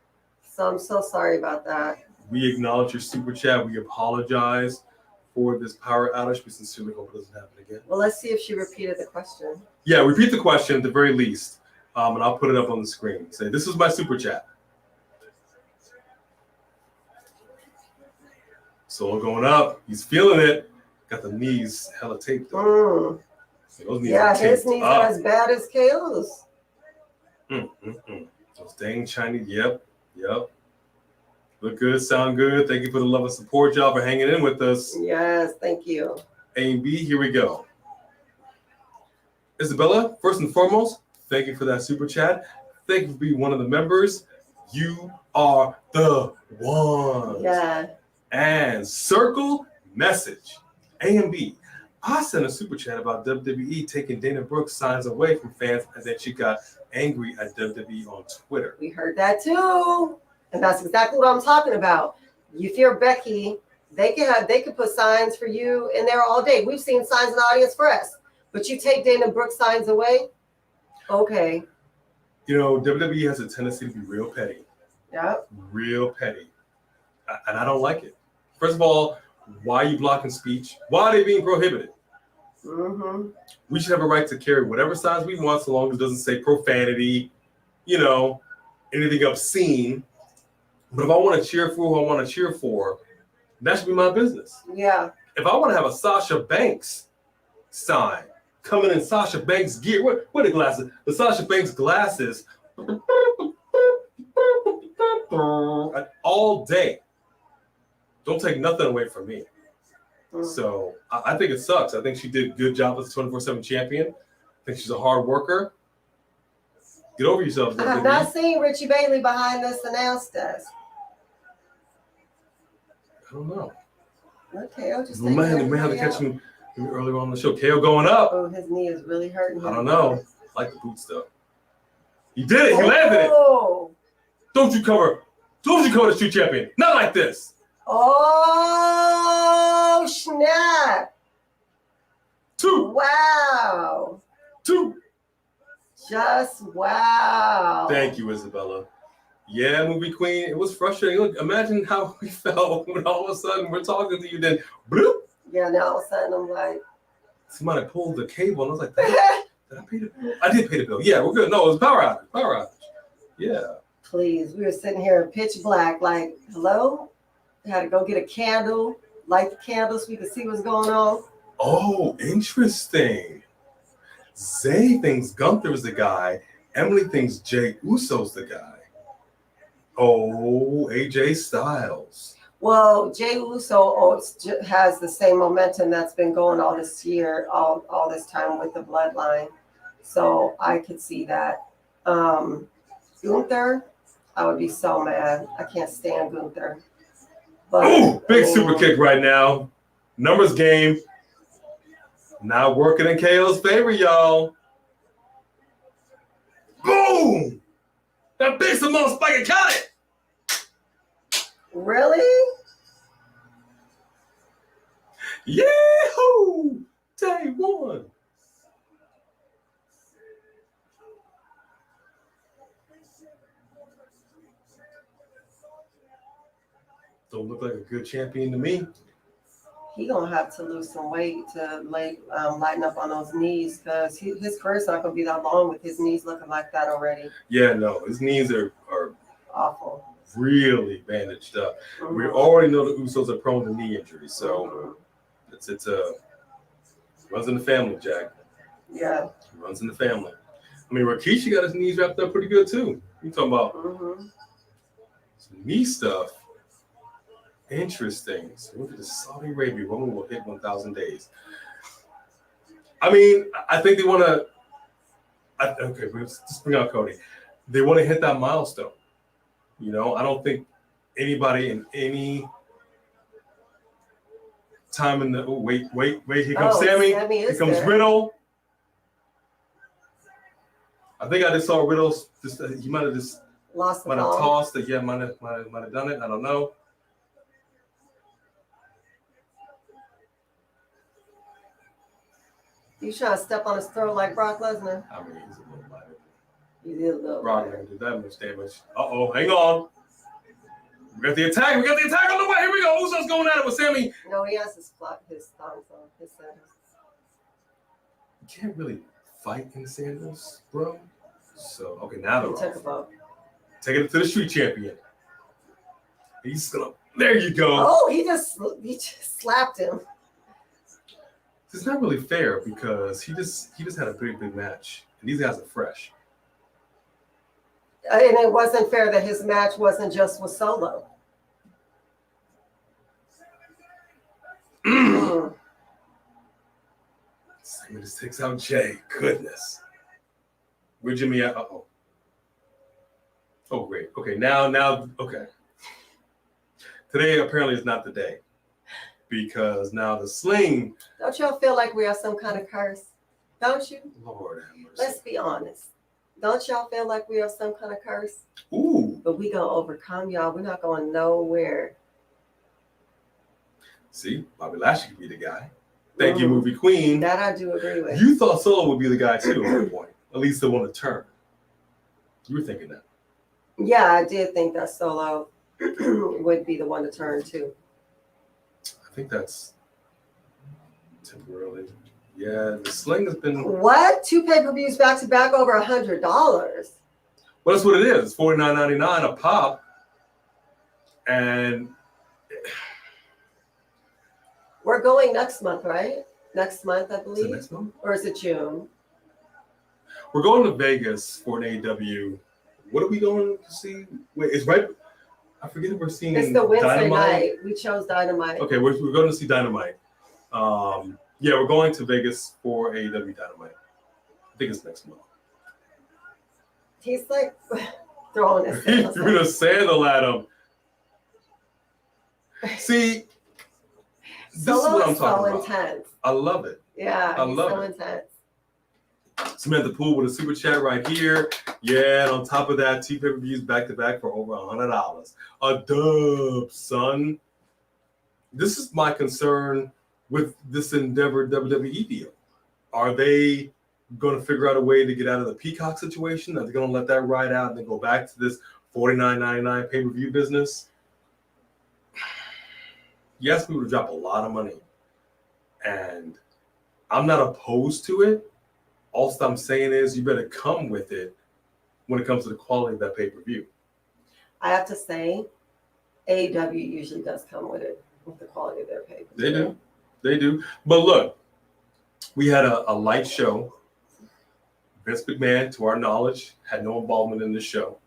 E: So I'm so sorry about that.
D: We acknowledge your super chat. We apologize for this power outage. We sincerely hope it doesn't happen again.
E: Well, let's see if she repeated the question.
D: Yeah, repeat the question at the very least, and I'll put it up on the screen. Say, this is my super chat. Solo going up. He's feeling it. Got the knees hella taped up. Those knees are
E: his
D: taped
E: knees
D: up.
E: are as bad as KO's.
D: Those dang Chinese. Yep. Look good, sound good. Thank you for the love and support, y'all, for hanging in with us.
E: Yes, thank you.
D: A and B, here we go. Isabella, first and foremost, thank you for that super chat. Thank you for being one of the members. You are the one.
E: Yeah.
D: And circle message. A and B. I sent a super chat about WWE taking Dana Brooks signs away from fans, and then she got angry at WWE on Twitter.
E: We heard that too. And that's exactly what I'm talking about. If you're Becky, they can put signs for you in there all day. We've seen signs in the audience for us. But you take Dana Brooks signs away? Okay.
D: You know, WWE has a tendency to be real petty.
E: Yeah.
D: Real petty. And I don't like it. First of all, why are you blocking speech? Why are they being prohibited? We should have a right to carry whatever signs we want so long as it doesn't say profanity, you know, anything obscene. But if I want to cheer for who I want to cheer for, that should be my business.
E: Yeah.
D: If I want to have a Sasha Banks sign coming in Sasha Banks gear, what are the glasses? The Sasha Banks glasses all day. Don't take nothing away from me. So I think it sucks. I think she did a good job as a 24/7 champion. I think she's a hard worker. Get over yourself.
E: I have not seen Richie Bailey behind this announce desk.
D: I don't know.
E: Okay, I'll just
D: We may have to catch him earlier on the show. KO going up.
E: Oh, his knee is really hurting.
D: I don't know. I like the boot stuff. He did it. He landed it. Don't you cover the street champion. Not like this.
E: Oh, snap.
D: 2.
E: Wow.
D: 2.
E: Just wow.
D: Thank you, Isabella. Yeah, movie queen. It was frustrating. Look, imagine how we felt when all of a sudden we're talking to you, then bloop.
E: Yeah, now all of a sudden I'm like,
D: somebody pulled the cable, and I was like, did I pay the bill? I did pay the bill. Yeah, we're good. No, it was power outage. Power outage. Yeah.
E: Please, we were sitting here in pitch black, like, hello? I had to go get a candle, light the candle so we could see what's going on.
D: Oh, interesting. Zay thinks Gunther's the guy. Emily thinks Jey Uso's the guy. Oh, AJ Styles.
E: Well, Jey Uso has the same momentum that's been going all this year, all this time with the Bloodline. So I could see that. Gunther, I would be so mad. I can't stand Gunther.
D: Oh, big super kick right now. Numbers game. Now working in KO's favor, y'all. Boom! That big Simone spike and count it.
E: Really?
D: Yahoo! Day one. Don't look like a good champion to me.
E: He gonna have to lose some weight to lighten up on those knees because his career's not gonna be that long with his knees looking like that already.
D: Yeah, no, his knees are
E: awful.
D: Really bandaged up. We already know the Usos are prone to knee injuries, so it's runs in the family, Jack.
E: Yeah,
D: it runs in the family. I mean, Rikishi got his knees wrapped up pretty good too. You talking about some knee stuff? Interesting. So look at the Saudi Arabia woman will hit 1,000 days. I mean, I think they want to. Okay, let's bring out Cody. They want to hit that milestone. You know, I don't think anybody in any time in the. Oh, wait. Here comes Sammy. Here comes
E: there.
D: Riddle. I think I just saw Riddle. He might have just
E: Lost the
D: might have
E: ball.
D: tossed it. Yeah, might have done it. I don't know.
E: You trying to step on his throat like Brock Lesnar?
D: I mean, he's a little lighter.
E: You did a little.
D: Brock didn't do that much damage. Uh-oh, hang on. We got the attack on the way. Here we go. Usos going at it with Sammy.
E: No, he has his thumbs on his sandals.
D: You can't really fight in sandals, bro. So, okay, now they're
E: He took a
D: off.
E: vote.
D: Taking it to the street champion. He's gonna. There you go.
E: Oh, he just slapped him.
D: It's not really fair because he just had a big match, and these guys are fresh.
E: And it wasn't fair that his match wasn't just with Solo.
D: Simon just takes out Jay. Goodness. Where Jimmy at? Uh-oh. Oh, great. Okay, now, okay. Today apparently is not the day because now the sling.
E: Don't y'all feel like we are some kind of curse? Don't you?
D: Lord have mercy.
E: Let's be honest. Don't y'all feel like we are some kind of curse?
D: Ooh.
E: But we gonna overcome y'all. We're not going nowhere.
D: See, Bobby Lashley could be the guy. Thank you, movie queen.
E: That I do agree with.
D: You thought Solo would be the guy too at one point. At least the one to turn. You were thinking that.
E: Yeah, I did think that Solo would be the one to turn to.
D: I think that's temporarily. Yeah, the sling has been.
E: What? 2 pay-per-views back to back over $100.
D: Well, that's what it is. It's $49.99 a pop, and
E: we're going next month, right? Next month, I
D: is it
E: believe.
D: next month?
E: Or is it June?
D: We're going to Vegas for an AEW. What are we going to see? Wait, it's right. I forget if we're seeing.
E: It's the Wednesday
D: Dynamite.
E: night. We chose Dynamite.
D: Okay, we're going to see Dynamite. Yeah, we're going to Vegas for AEW Dynamite. I think it's next month.
E: He's like throwing his
D: He
E: sandals.
D: threw the sandal at him. See, this is
E: Solo
D: what I'm
E: is
D: talking
E: so
D: about.
E: intense.
D: I love it.
E: Yeah,
D: I
E: he's
D: love
E: so
D: it.
E: intense.
D: Samantha Poole with a super chat right here. Yeah, and on top of that, 2 pay-per-views back-to-back for over $100. A dub, son. This is my concern with this Endeavor WWE deal. Are they going to figure out a way to get out of the Peacock situation? Are they going to let that ride out and then go back to this $49.99 pay-per-view business? Yes, we would drop a lot of money. And I'm not opposed to it. All I'm saying is you better come with it when it comes to the quality of that pay-per-view.
E: I have to say, AEW usually does come with it, with the quality of their pay-per-view.
D: They do. But look, we had a light show. Vince McMahon, to our knowledge, had no involvement in this show.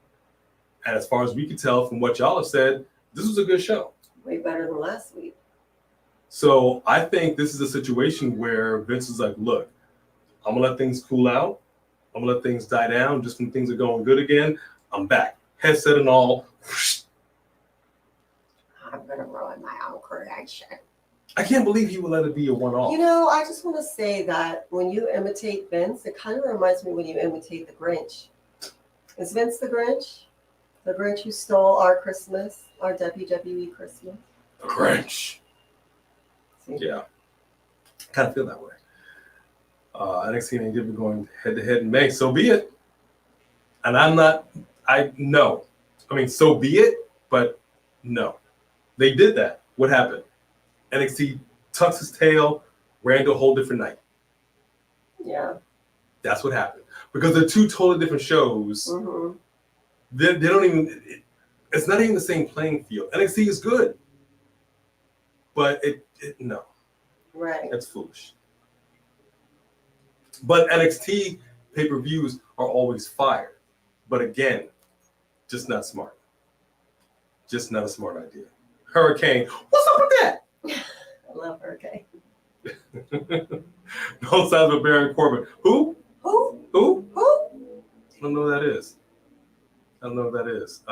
D: And as far as we could tell from what y'all have said, this was a good show.
E: Way better than last week.
D: So I think this is a situation where Vince is like, look, I'm going to let things cool out. I'm going to let things die down. Just when things are going good again, I'm back. Headset and all.
E: I'm going to ruin my own creation.
D: I can't believe he would let it be a one-off.
E: You know, I just want to say that when you imitate Vince, it kind of reminds me when you imitate the Grinch. Is Vince the Grinch? The Grinch who stole our Christmas, our WWE Christmas?
D: The Grinch.
E: See?
D: Yeah. Kind of feel that way. NXT and AEW going head-to-head in May. So be it. And so be it, but no. They did that. What happened? NXT tucks his tail, ran to a whole different night.
E: Yeah.
D: That's what happened. Because they're 2 totally different shows.
E: Mm-hmm.
D: They don't even, it's not even the same playing field. NXT is good. But no.
E: Right.
D: That's foolish. But NXT pay-per-views are always fire. But again, just not smart. Just not a smart idea. Hurricane, what's up with that?
E: I love Hurricane.
D: No signs of Baron Corbin. Who?
E: Who?
D: I don't know who that is.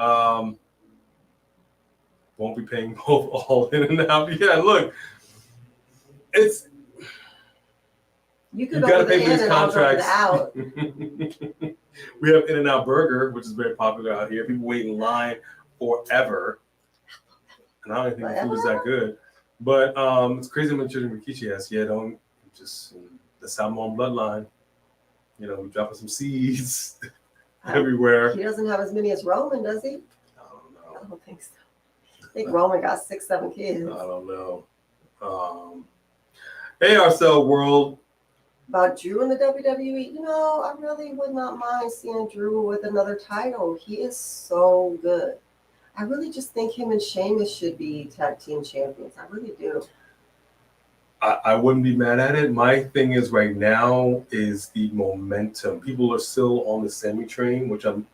D: Won't be paying both all in and out. Yeah, look. It's
E: You could
D: you
E: go
D: got to
E: to the
D: pay for
E: in
D: these
E: and I'll go to the
D: contracts.
E: out.
D: We have In-N-Out Burger, which is very popular out here. People wait in line forever, and I don't even think the food is that good. But it's crazy when Children Rikichi asks, yeah, don't just the Salmon Bloodline. You know, we're dropping some seeds everywhere.
E: He doesn't have as many as Roman, does he?
D: I don't know.
E: I don't think so. I think Roman got 6, 7 kids.
D: I don't know. Hey, Arcel World.
E: About Drew in the WWE, you know, I really would not mind seeing Drew with another title. He is so good. I really just think him and Sheamus should be tag team champions. I really do.
D: I wouldn't be mad at it. My thing is right now is the momentum. People are still on the semi train, which I'm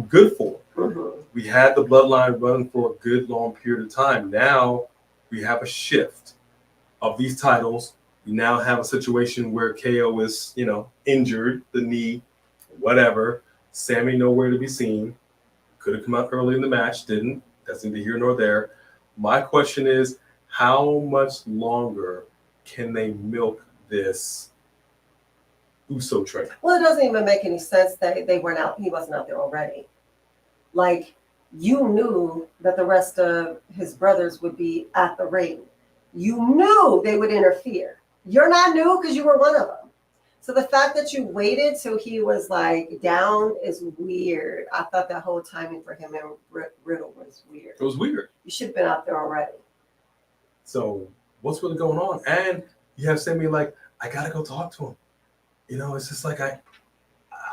D: good for.
E: Mm-hmm.
D: We had the Bloodline run for a good long period of time. Now we have a shift of these titles. We now have a situation where KO is, you know, injured, the knee, whatever. Sammy nowhere to be seen. Could have come out early in the match, didn't. That's neither here nor there. My question is, how much longer can they milk this Uso train?
E: Well, it doesn't even make any sense that they weren't out. He wasn't out there already. Like, you knew that the rest of his brothers would be at the ring. You knew they would interfere. You're not new because you were one of them. So the fact that you waited till he was like down is weird. I thought that whole timing for him and Riddle was weird.
D: It was weird.
E: You should have been out there already.
D: So what's really going on? And you have Sammy like, I gotta go talk to him. You know, it's just like I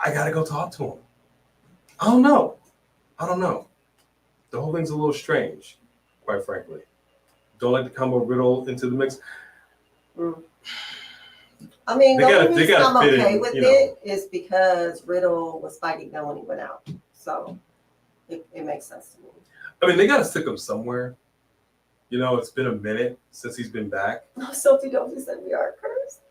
D: gotta go talk to him. I don't know. The whole thing's a little strange, quite frankly. Don't like to combo Riddle into the mix.
E: I mean, the only reason I'm okay
D: in,
E: with
D: you know.
E: it is because Riddle was fighting them when he went out. So it makes sense to me.
D: I mean, they gotta stick him somewhere. You know, it's been a minute since he's been back.
E: No, Sophie, don't said we are cursed.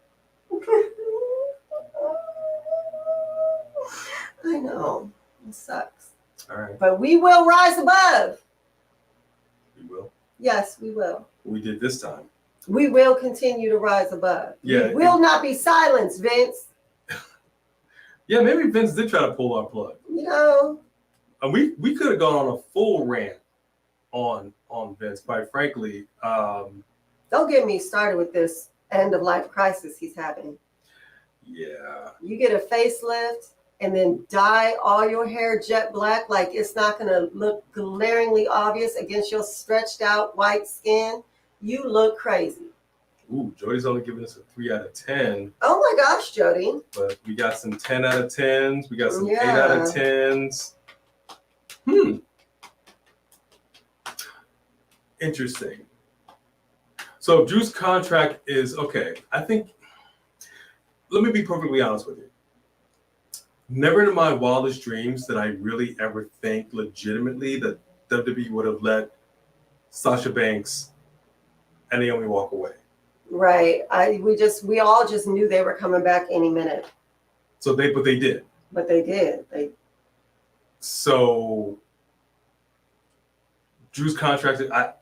E: I know. It sucks.
D: All right.
E: But we will rise above.
D: We will.
E: Yes, we will.
D: We did this time.
E: We will continue to rise above.
D: Yeah.
E: We will not be silenced, Vince.
D: Yeah, maybe Vince did try to pull our plug.
E: You know.
D: And we could have gone on a full rant on Vince, quite frankly.
E: Don't get me started with this end of life crisis he's having.
D: Yeah.
E: You get a facelift and then dye all your hair jet black, like it's not going to look glaringly obvious against your stretched out white skin. You look crazy.
D: Ooh, Jody's only giving us a 3 out of 10.
E: Oh my gosh, Jody.
D: But we got some 10 out of 10s. We got some 8
E: Yeah.
D: out of 10s. Interesting. So Drew's contract is okay. I think, let me be perfectly honest with you. Never in my wildest dreams did I really ever think legitimately that WWE would have let Sasha Banks and Naomi walk away.
E: Right. We all just knew they were coming back any minute.
D: But they did.
E: But they did.
D: So Drew's contract, I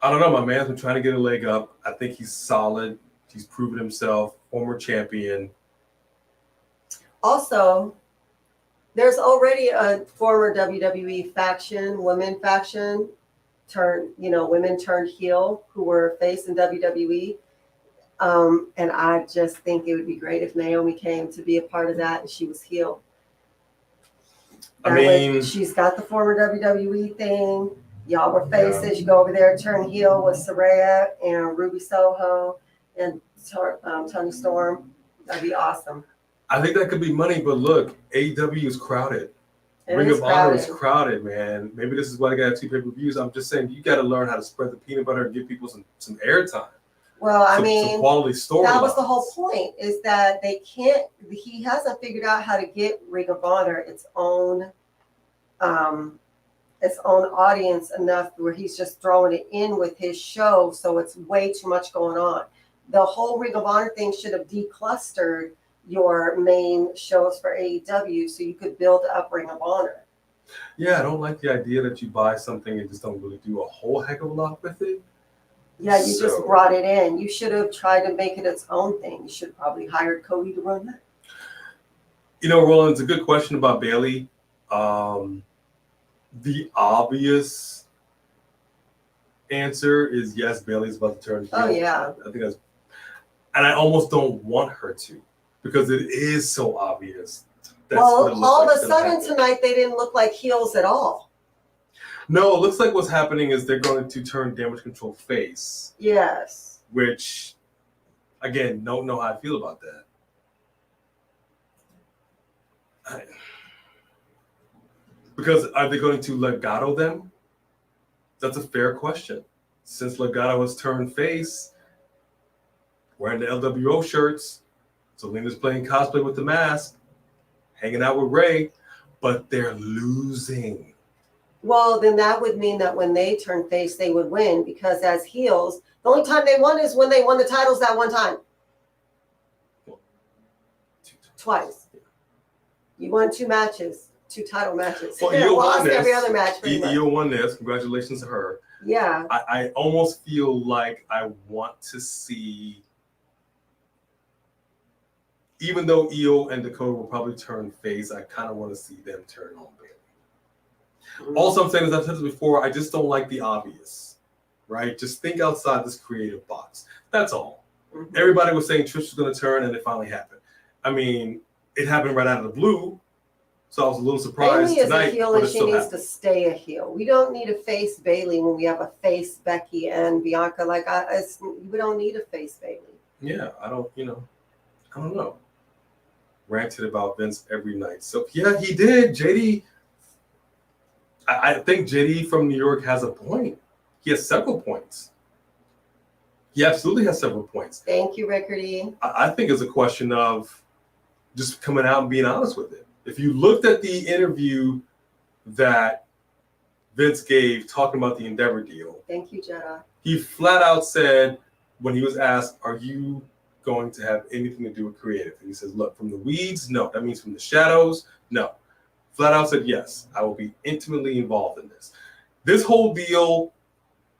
D: don't know. My man's been trying to get a leg up. I think he's solid. He's proven himself. Former champion.
E: Also, there's already a former WWE faction, women faction, women turned heel who were face in WWE. And I just think it would be great if Naomi came to be a part of that and she was heel. She's got the former WWE thing. Y'all were faces. Yeah. You go over there, turn heel with Saraya and Ruby Soho and Toni Storm. That'd be awesome.
D: I think that could be money, but look, AEW is crowded. Ring of Honor is crowded, man. Maybe this is why I got 2 pay-per-views. I'm just saying, you got to learn how to spread the peanut butter and give people some airtime.
E: Well, some
D: quality story.
E: That was the whole point, is that he hasn't figured out how to get Ring of Honor its own audience enough where he's just throwing it in with his show. So it's way too much going on. The whole Ring of Honor thing should have declustered your main shows for AEW so you could build up Ring of Honor.
D: Yeah, I don't like the idea that you buy something and just don't really do a whole heck of a lot with it.
E: Yeah, you just
D: So-
E: brought it in. You should have tried to make it its own thing. You should have probably hired Cody to run that.
D: You know, Roland, it's a good question about Bailey. The obvious answer is yes, Bailey's about to turn heel.
E: Oh, yeah.
D: I think that's, and I almost don't want her to because it is so obvious. That's what it
E: Well,
D: looks
E: all
D: like
E: of a
D: it's gonna
E: sudden
D: happen.
E: tonight they didn't look like heels at all.
D: No, it looks like what's happening is they're going to turn Damage Control face,
E: Yes.
D: which, again, don't know how I feel about that. Because are they going to Legado them? That's a fair question. Since Legado has turned face, wearing the LWO shirts, Selena's playing cosplay with the mask, hanging out with Ray, but they're losing.
E: Well, then that would mean that when they turn face, they would win because as heels, the only time they won is when they won the titles that one time. Twice. You won 2 matches, 2 title matches.
D: Well,
E: You
D: Io won
E: lost
D: this.
E: every other match. pretty much.
D: Io won this. Congratulations to her.
E: Yeah.
D: I almost feel like I want to see, even though Io and Dakota will probably turn face, I kind of want to see them turn on Bailey. Also, I'm saying, as I've said this before, I just don't like the obvious, right? Just think outside this creative box. That's all.
E: Mhm.
D: Everybody was saying Trish was going to turn, and it finally happened. I mean, it happened right out of the blue, so I was a little surprised
E: Bailey is
D: tonight,
E: a heel
D: but
E: and
D: it
E: she
D: still
E: needs
D: happened.
E: to stay a heel. We don't need a face Bailey when we have a face Becky and Bianca. We don't need a face Bailey.
D: Yeah, I don't know. Ranted about Vince every night. So yeah, he did. JD, I think JD from New York has a point. He has several points. He absolutely has several points.
E: Thank you, Rickardy.
D: I think it's a question of just coming out and being honest with it. If you looked at the interview that Vince gave talking about the Endeavor deal,
E: Thank you, Jedi.
D: he flat out said when he was asked, are you going to have anything to do with creative? And he says, look, from the weeds, no. That means from the shadows, no. Flat out said, yes, I will be intimately involved in this. This whole deal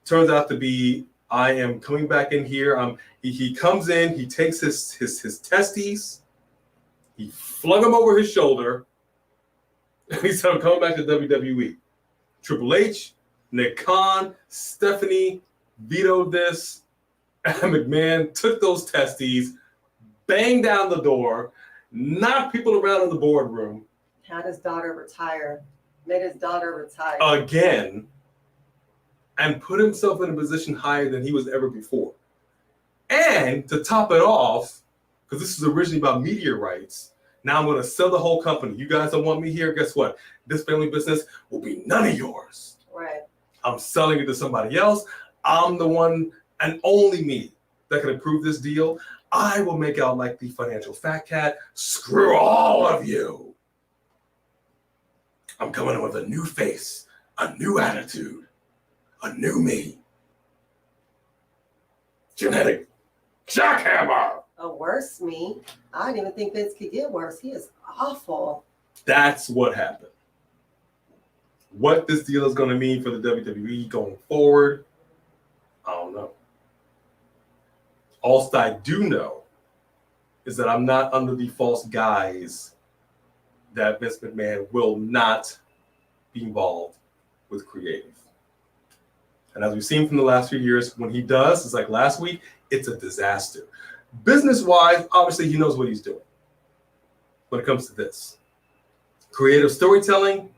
D: turns out to be, I am coming back in here. He comes in, he takes his testes, he flung them over his shoulder, and he said, I'm coming back to WWE. Triple H, Nick Khan, Stephanie vetoed this. And McMahon took those testes, banged down the door, knocked people around in the boardroom.
E: Had his daughter retire. Made his daughter retire.
D: Again, and put himself in a position higher than he was ever before. And to top it off, because this is originally about media rights, now I'm going to sell the whole company. You guys don't want me here? Guess what? This family business will be none of yours.
E: Right.
D: I'm selling it to somebody else. I'm the one and only me that can approve this deal. I will make out like the financial fat cat. Screw all of you. I'm coming in with a new face, a new attitude, a new me. Genetic jackhammer.
E: A worse me. I didn't even think Vince could get worse. He is awful.
D: That's what happened. What this deal is going to mean for the WWE going forward, I don't know. All I do know is that I'm not under the false guise that Vince McMahon will not be involved with creative. And as we've seen from the last few years, when he does, it's like last week, it's a disaster. Business-wise, obviously, he knows what he's doing when it comes to this. Creative storytelling,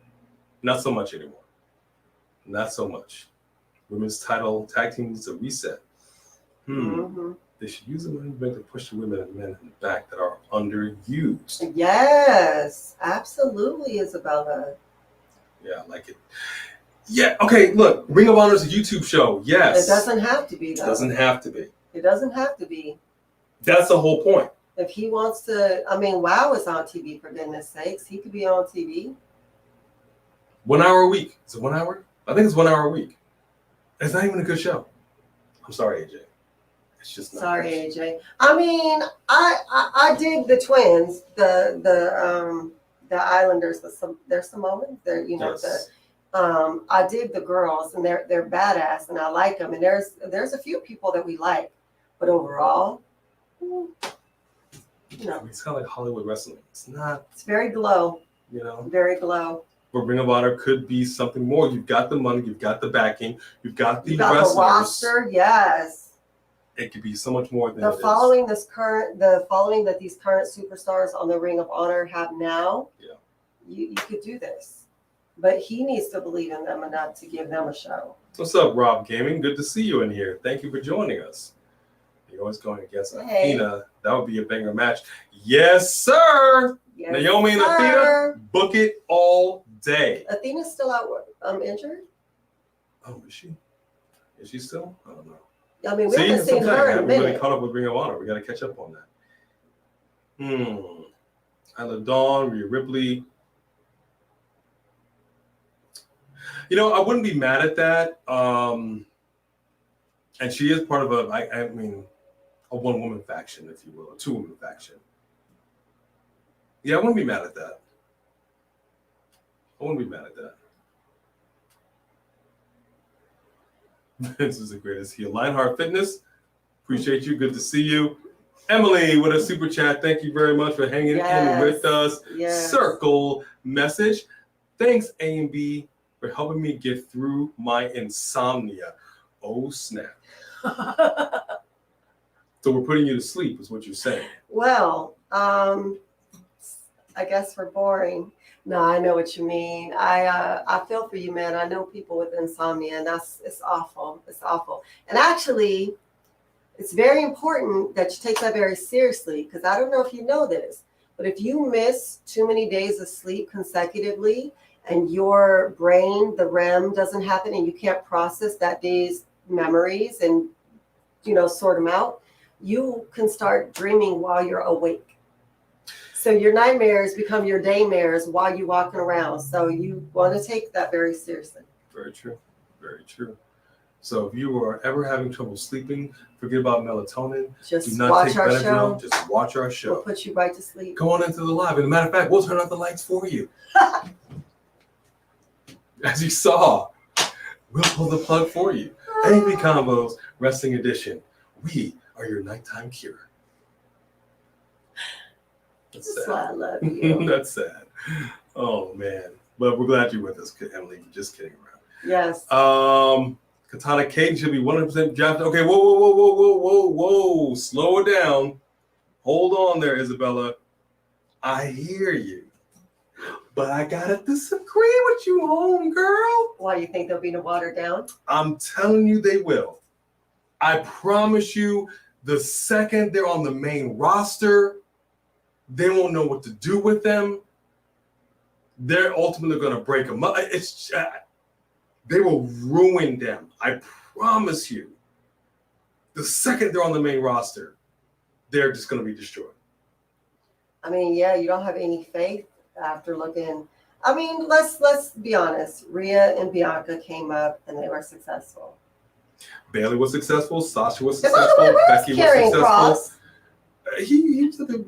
D: not so much anymore. Not so much. Women's title tag team needs a reset.
E: Mm-hmm.
D: They should use the money to push the women and men in the back that are underused.
E: Yes, absolutely, Isabella.
D: Yeah, I like it. Yeah, okay, look, Ring of Honor is a YouTube show. Yes.
E: It doesn't have to be, though.
D: It doesn't have to be.
E: It doesn't have to be.
D: That's the whole point.
E: If he wants to, I mean, WoW is on TV, for goodness sakes. He could be on TV.
D: 1 hour a week. Is it 1 hour? I think it's 1 hour a week. It's not even a good show. I'm sorry, AJ. It's just not.
E: Sorry, AJ. I mean, I dig the twins, the Islanders, they're Samoans. They're
D: Yes.
E: I dig the girls, and they're badass, and I like them. And there's a few people that we like, but overall, you know,
D: It's kind of like Hollywood wrestling. It's not.
E: It's very glow.
D: You know,
E: very glow.
D: But Ring of Honor could be something more. You've got the money, you've got the backing, you've got the wrestlers.
E: The roster, yes.
D: It could be so much more than
E: the following that these current superstars on the Ring of Honor have now.
D: Yeah.
E: You could do this, but he needs to believe in them enough to give them a show.
D: What's up, Rob Gaming? Good to see you in here. Thank you for joining us. You're always going against Athena. That would be a banger match. Yes, sir.
E: Yes,
D: Naomi and Athena, book it all day.
E: Athena's still out injured?
D: Oh, is she? Is she still? I don't know.
E: I mean, we haven't seen her in a minute.
D: Really caught up with Ring of Honor. We got to catch up on that. Isla Dawn, Rhea Ripley. You know, I wouldn't be mad at that. And she is part of a one-woman faction, if you will, a two-woman faction. Yeah, I wouldn't be mad at that. Vince is the greatest heel. Lionheart Fitness, appreciate you. Good to see you. Emily with a super chat. Thank you very much for hanging in with us.
E: Yes.
D: Circle message. Thanks, A&B, for helping me get through my insomnia. Oh, snap. So we're putting you to sleep, is what you're saying.
E: Well, I guess we're boring. No, I know what you mean. I feel for you, man. I know people with insomnia, and it's awful. It's awful. And actually, it's very important that you take that very seriously, because I don't know if you know this, but if you miss too many days of sleep consecutively and your brain, the REM, doesn't happen and you can't process that day's memories and, sort them out, you can start dreaming while you're awake. So your nightmares become your daymares while you're walking around. So you want to take that very seriously.
D: Very true. Very true. So if you are ever having trouble sleeping, forget about melatonin.
E: Just
D: do not
E: watch
D: take
E: our
D: Benadryl.
E: show.
D: Just watch our show.
E: We'll put you right to sleep.
D: Go on into the live. And as a matter of fact, we'll turn out the lights for you. As you saw, we'll pull the plug for you. AV Combos Wrestling Edition. We are your nighttime cure. That's
E: That's
D: sad.
E: why I love you.
D: That's sad. Oh man. But we're glad you're with us, Emily. Just kidding around.
E: Yes.
D: Katana Kate should be 100% drafted. Okay, whoa. Slow it down. Hold on there, Isabella. I hear you. But I gotta disagree with you, homegirl.
E: Why, you think they'll be watered down?
D: I'm telling you they will. I promise you, the second they're on the main roster, they won't know what to do with them. They're ultimately going to break them up. They will ruin them. I promise you. The second they're on the main roster, they're just going to be destroyed.
E: I mean, yeah, you don't have any faith after looking. I mean, let's be honest. Rhea and Bianca came up and they were successful.
D: Bailey was successful. Sasha was successful. Becky was successful.
E: Cross?
D: He was at the.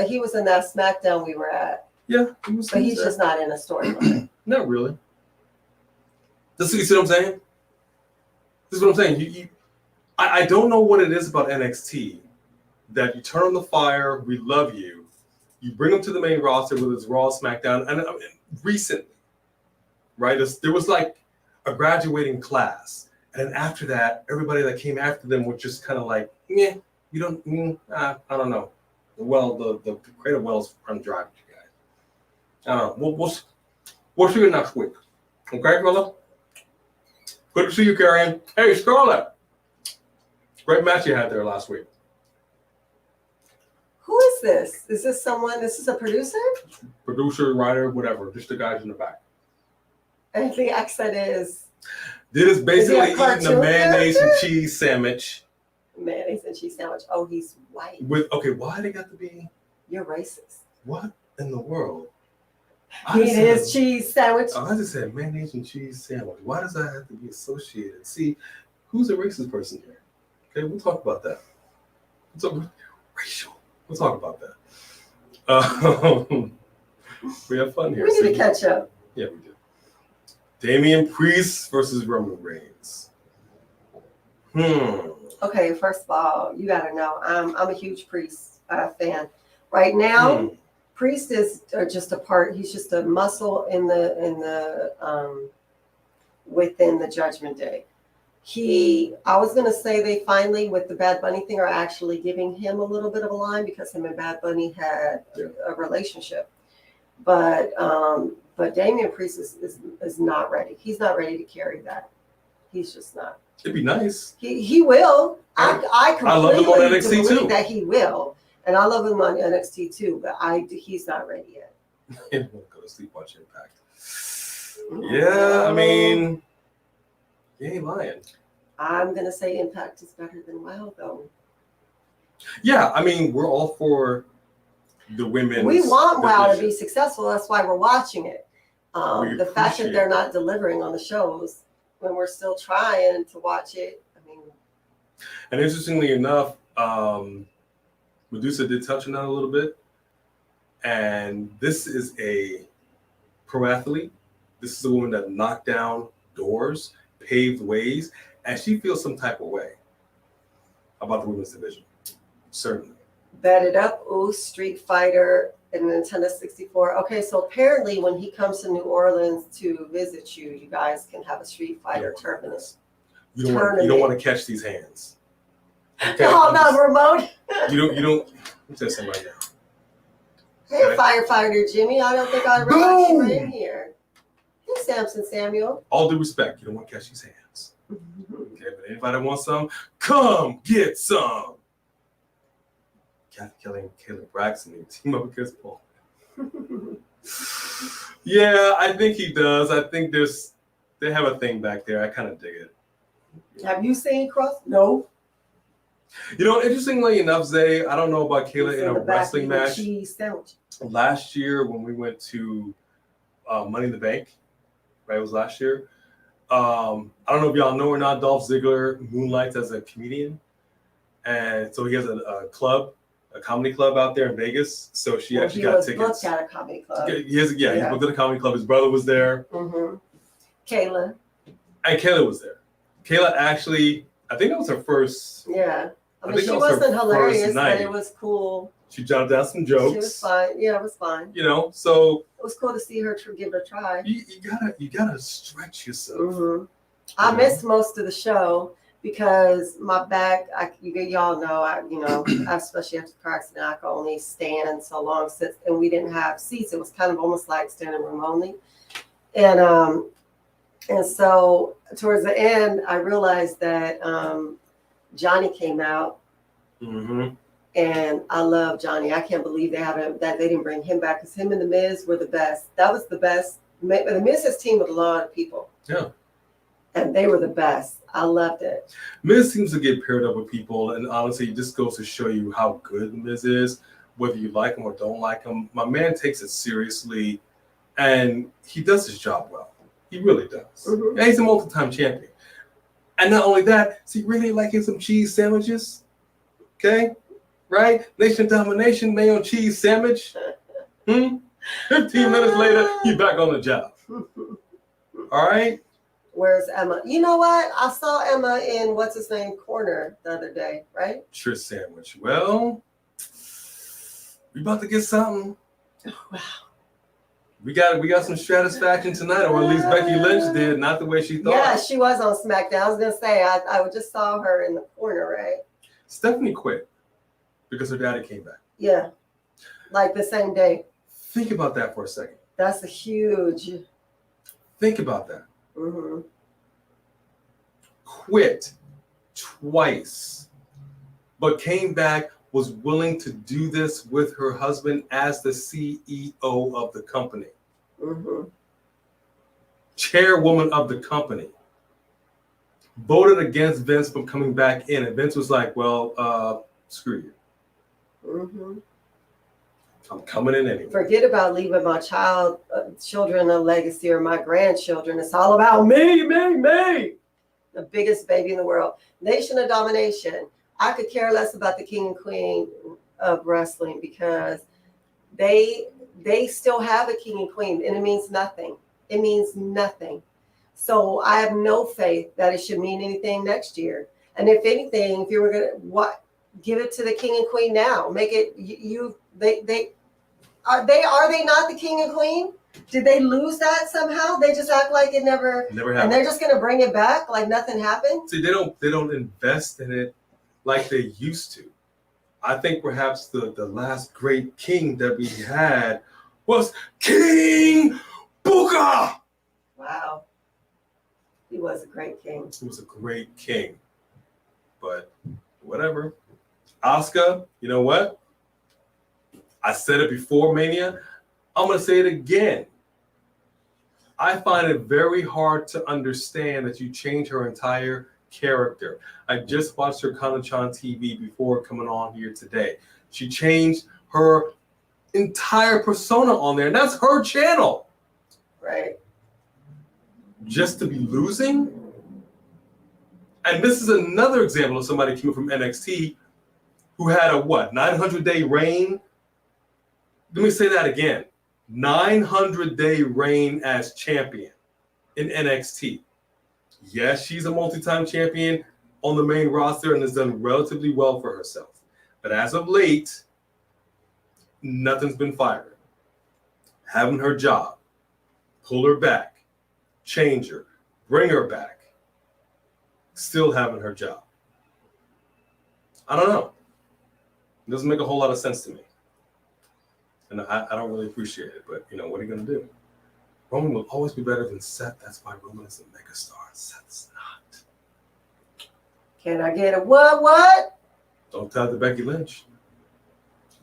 E: He was in that SmackDown we were at.
D: Yeah, he was.
E: But he's just not in a storyline.
D: Not really. You see what I'm saying? This is what I'm saying. I don't know what it is about NXT that you turn on the fire. We love you. You bring them to the main roster with its Raw, SmackDown, and recently, right? There was like a graduating class, and then after that, everybody that came after them were just kind of like, yeah, you don't. I don't know. Well, the creative wells run dry with you guys. I don't know. We'll see you next week. Okay, brother? Good to see you, Karen. Hey, Scarlett. Great match you had there last week.
E: Who is this? Is this someone? This is a producer?
D: Producer, writer, whatever. Just the guys in the back.
E: And the accent is.
D: This is basically
E: Is he a
D: eating a mayonnaise and cheese sandwich.
E: Mayonnaise and cheese sandwich. Oh, he's white.
D: Why they got to be?
E: You're racist.
D: What in the world?
E: Eat his cheese sandwich.
D: I just said mayonnaise and cheese sandwich. Why does that have to be associated? See, who's a racist person here? Okay, we'll talk about that. Racial. We'll talk about that. We have fun here.
E: We need to catch up.
D: Yeah, we do. Damian Priest versus Roman Reigns.
E: Okay, first of all, you got to know I'm a huge Priest fan. Right now, Priest is just a part. He's just a muscle in the within the Judgment Day. I was going to say they finally, with the Bad Bunny thing, are actually giving him a little bit of a line because him and Bad Bunny had a relationship. But Damian Priest is not ready. He's not ready to carry that. He's just not.
D: It'd be nice.
E: He will. I
D: love him on
E: completely
D: NXT
E: believe
D: too.
E: that he will. And I love him on NXT too, but he's not ready yet.
D: He won't go to sleep watch Impact. Yeah, I mean, you ain't lying.
E: I'm going to say Impact is better than WoW, though.
D: Yeah, I mean, we're all for the women.
E: We want WoW to be successful. That's why we're watching it. The fact that they're
D: appreciate
E: not delivering on the shows when we're still trying to watch it. I mean,
D: And interestingly enough, Medusa did touch on that a little bit. And this is a pro athlete. This is a woman that knocked down doors, paved ways, and she feels some type of way about the women's division. Certainly.
E: Bet it up. Ooh, Street Fighter and Nintendo 64. Okay, so apparently when he comes to New Orleans to visit you, you guys can have a Street Fighter tournament.
D: You don't want to catch these hands. Okay?
E: No, not remote.
D: You don't. I'm just saying right now.
E: Hey, firefighter Jimmy, I don't think I ever got you in here. Hey, Samson Samuel.
D: All due respect, you don't want to catch these hands. Okay, but anybody want some? Come get some. Kathy Kelly and Caleb Braxton need to team up against Paul. Yeah, I think he does. I think they have a thing back there. I kind of dig it.
E: Have you seen Cross? No.
D: You know, interestingly enough, Zay, I don't know about Kayla in a wrestling match. Last year when we went to Money in the Bank, right? It was last year. I don't know if y'all know or not, Dolph Ziggler moonlights as a comedian. And so he has a club, a comedy club out there in Vegas. So she actually got tickets. He was
E: booked at a comedy club.
D: He's booked at a comedy club. His brother was there.
E: Mm-hmm. Kayla.
D: And Kayla was there. Kayla actually, I think that was her first.
E: Yeah. I mean, she wasn't hilarious, but it was cool.
D: She jotted down some jokes.
E: She was fine. Yeah, it was fine.
D: You know, so
E: it was cool to see her give it a try.
D: You gotta stretch yourself.
E: Mm-hmm. I missed most of the show because my back. Y'all know, especially after the car accident, I could only stand so long and we didn't have seats. It was kind of almost like standing room only, and so towards the end, I realized that Johnny came out.
D: Mm-hmm.
E: And I love Johnny. I can't believe that they didn't bring him back because him and The Miz were the best. That was the best. The Miz has teamed with a lot of people.
D: Yeah.
E: And they were the best. I loved it.
D: Miz seems to get paired up with people, and honestly, it just goes to show you how good Miz is, whether you like him or don't like him. My man takes it seriously, and he does his job well. He really does.
E: Mm-hmm.
D: And he's a multi-time champion. And not only that, is he really liking some cheese sandwiches? Okay? Right? Nation Domination, mayo cheese sandwich. 15 minutes later, he's back on the job. All right?
E: Where's Emma? You know what? I saw Emma in what's his name corner the other day, right?
D: Trish sandwich. Well, we about to get something.
E: Oh, wow.
D: We got some satisfaction tonight, or at least Becky Lynch did, not the way she thought.
E: Yeah, she was on SmackDown. I was gonna say I just saw her in the corner, right?
D: Stephanie quit because her daddy came back.
E: Yeah, like the same day.
D: Think about that for a second.
E: That's a huge.
D: Think about that.
E: Mm-hmm.
D: Quit twice, but came back, was willing to do this with her husband as the CEO of the company.
E: Mm-hmm.
D: Chairwoman of the company. Voted against Vince from coming back in. And Vince was like, well, screw you.
E: Mm-hmm.
D: I'm coming in anyway.
E: Forget about leaving my children a legacy or my grandchildren. It's all about me. The biggest baby in the world. Nation of Domination. I could care less about the king and queen of wrestling because they they still have a king and queen, and it means nothing. It means nothing. So I have no faith that it should mean anything next year. And if anything, if you were gonna give it to the king and queen now, make it they are they not the king and queen? Did they lose that somehow? They just act like it never happened. And they're just gonna bring it back like nothing happened?
D: See, they don't invest in it like they used to. I think perhaps the last great king that we had was King Booker.
E: Wow. He was a great king.
D: He was a great king. But whatever. Asuka, you know what? I said it before Mania. I'm going to say it again. I find it very hard to understand that you change her entire character. I just watched her Kana-chan TV before coming on here today. She changed her entire persona on there, and that's her channel.
E: Right.
D: Just to be losing? And this is another example of somebody came from NXT who had a 900-day reign? Let me say that again. 900-day reign as champion in NXT. Yes, she's a multi-time champion on the main roster and has done relatively well for herself. But as of late, nothing's been fired. Having her job, pull her back, change her, bring her back, still having her job. I don't know. It doesn't make a whole lot of sense to me. And I don't really appreciate it, but what are you going to do? Roman will always be better than Seth. That's why Roman is a megastar. Seth's not.
E: Can I get a what?
D: Don't tell the Becky Lynch.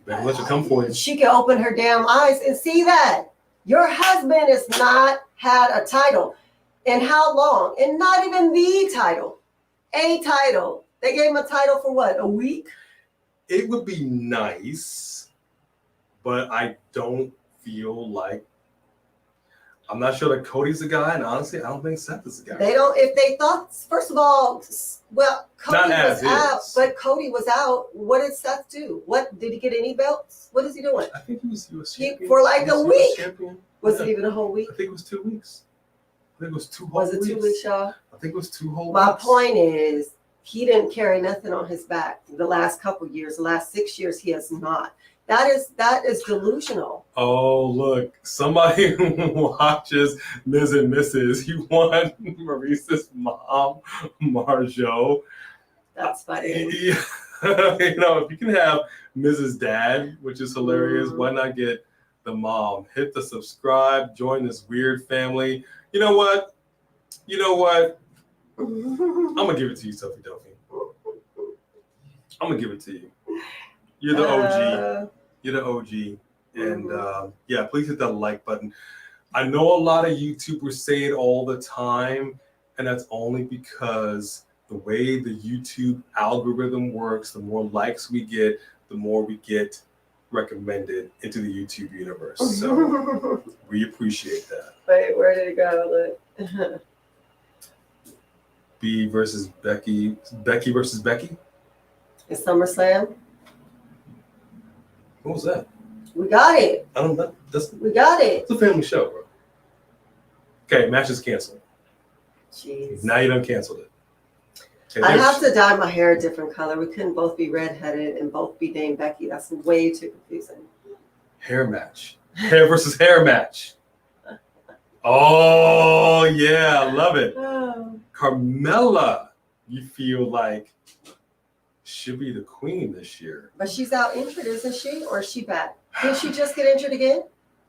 D: Becky Lynch will come for you.
E: She can open her damn eyes and see that. Your husband has not had a title. In how long? And not even the title. A title. They gave him a title for what? A week?
D: It would be nice, but I don't feel like. I'm not sure that Cody's the guy, and honestly, I don't think Seth is the guy.
E: They don't. If they thought, first of all, well, Cody was out, but Cody was out. What did Seth do? What did he get any belts? What is he doing?
D: I think he was US champion.
E: For like a week. Was
D: Yeah.
E: it even a whole week?
D: I think it was 2 weeks. I think it was 2 whole weeks.
E: Was it 2 weeks, y'all?
D: I think it was 2 whole
E: My
D: weeks.
E: point is, he didn't carry nothing on his back the last couple years. The last 6 years, he has not. That is delusional.
D: Oh, look, somebody who watches Ms. and Mrs. You want Maurice's mom, Marjo.
E: That's funny.
D: Yeah. If you can have Mrs. Dad, which is hilarious, why not get the mom? Hit the subscribe, join this weird family. You know what? I'm going to give it to you, Sophie Duffy. I'm going to give it to you. You're the OG. You're the OG. And please hit that like button. I know a lot of YouTubers say it all the time, and that's only because the way the YouTube algorithm works, the more likes we get, the more we get recommended into the YouTube universe. So we appreciate that.
E: Wait, where did it go? Look.
D: B versus Becky. Becky versus Becky?
E: In SummerSlam?
D: What was that?
E: We got it.
D: I don't know.
E: We got it.
D: It's a family show, bro. Okay, match is canceled.
E: Jeez.
D: Now you done canceled it. Okay,
E: I have to dye my hair a different color. We couldn't both be redheaded and both be named Becky. That's way too confusing.
D: Hair match. Hair versus hair match. Oh, yeah. I love it.
E: Oh.
D: Carmella, you feel like should be the queen this year.
E: But she's out injured, isn't she? Or is she back? Did she just get injured again?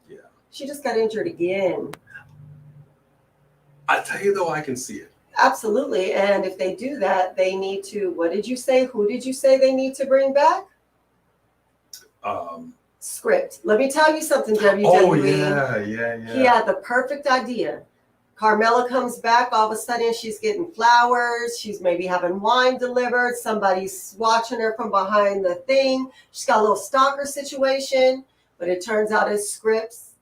D: Yeah.
E: She just got injured again.
D: I tell you, though, I can see it.
E: Absolutely. And if they do that, they need to, what did you say? Who did you say they need to bring back? Script. Let me tell you something, WWE.
D: Oh, yeah.
E: He had the perfect idea. Carmella comes back, all of a sudden she's getting flowers, she's maybe having wine delivered, somebody's watching her from behind the thing, she's got a little stalker situation, but it turns out it's scripts.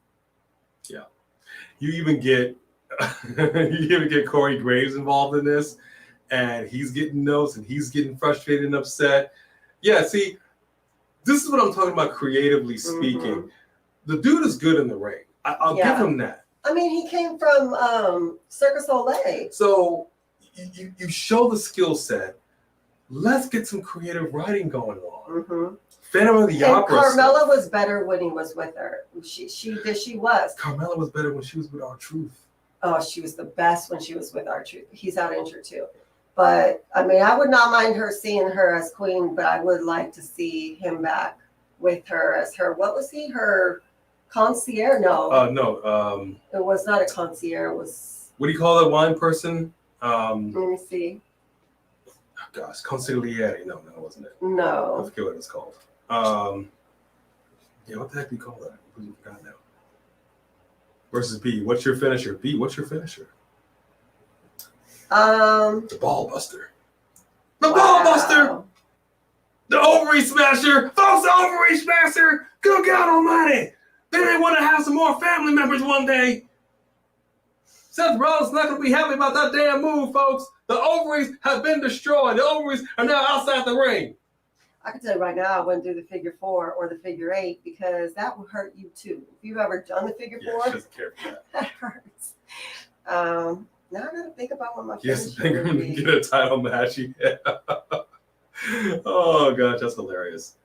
D: Yeah. You even get Corey Graves involved in this, and he's getting notes and he's getting frustrated and upset. Yeah, see, this is what I'm talking about creatively speaking. The dude is good in the ring. I'll give him that.
E: I mean, he came from Circus Olay.
D: So you show the skill set. Let's get some creative writing going on.
E: Mm-hmm.
D: Phantom of the Opera.
E: Carmella was better when he was with her. She was.
D: Carmella was better when she was with R-Truth.
E: Oh, she was the best when she was with R-Truth. He's out injured too. But I mean, I would not mind her seeing her as queen, but I would like to see him back with her as her. What was he? Her concierge? No.
D: No.
E: It was not a concierge. It was.
D: What do you call that wine person?
E: Let me see.
D: Oh gosh, consigliere. No, that wasn't it. I
E: No.
D: forget what it's called. Yeah, what the heck do you call that? I forgot now. Versus B. What's your finisher? B. What's your finisher? The ball buster. The ball buster. The ovary smasher. Folks, the ovary smasher. Good God Almighty. Then they want to have some more family members one day. Seth Rollins not going to be happy about that damn move, folks. The ovaries have been destroyed. The ovaries are now outside the ring.
E: I can tell you right now, I wouldn't do the figure 4 or the figure 8 because that will hurt you too. If you've ever done the figure 4,
D: she doesn't care for that.
E: that hurts. Now I gotta think about what my
D: Yes,
E: finisher would be.
D: get a title match. Yeah. Oh gosh, that's hilarious.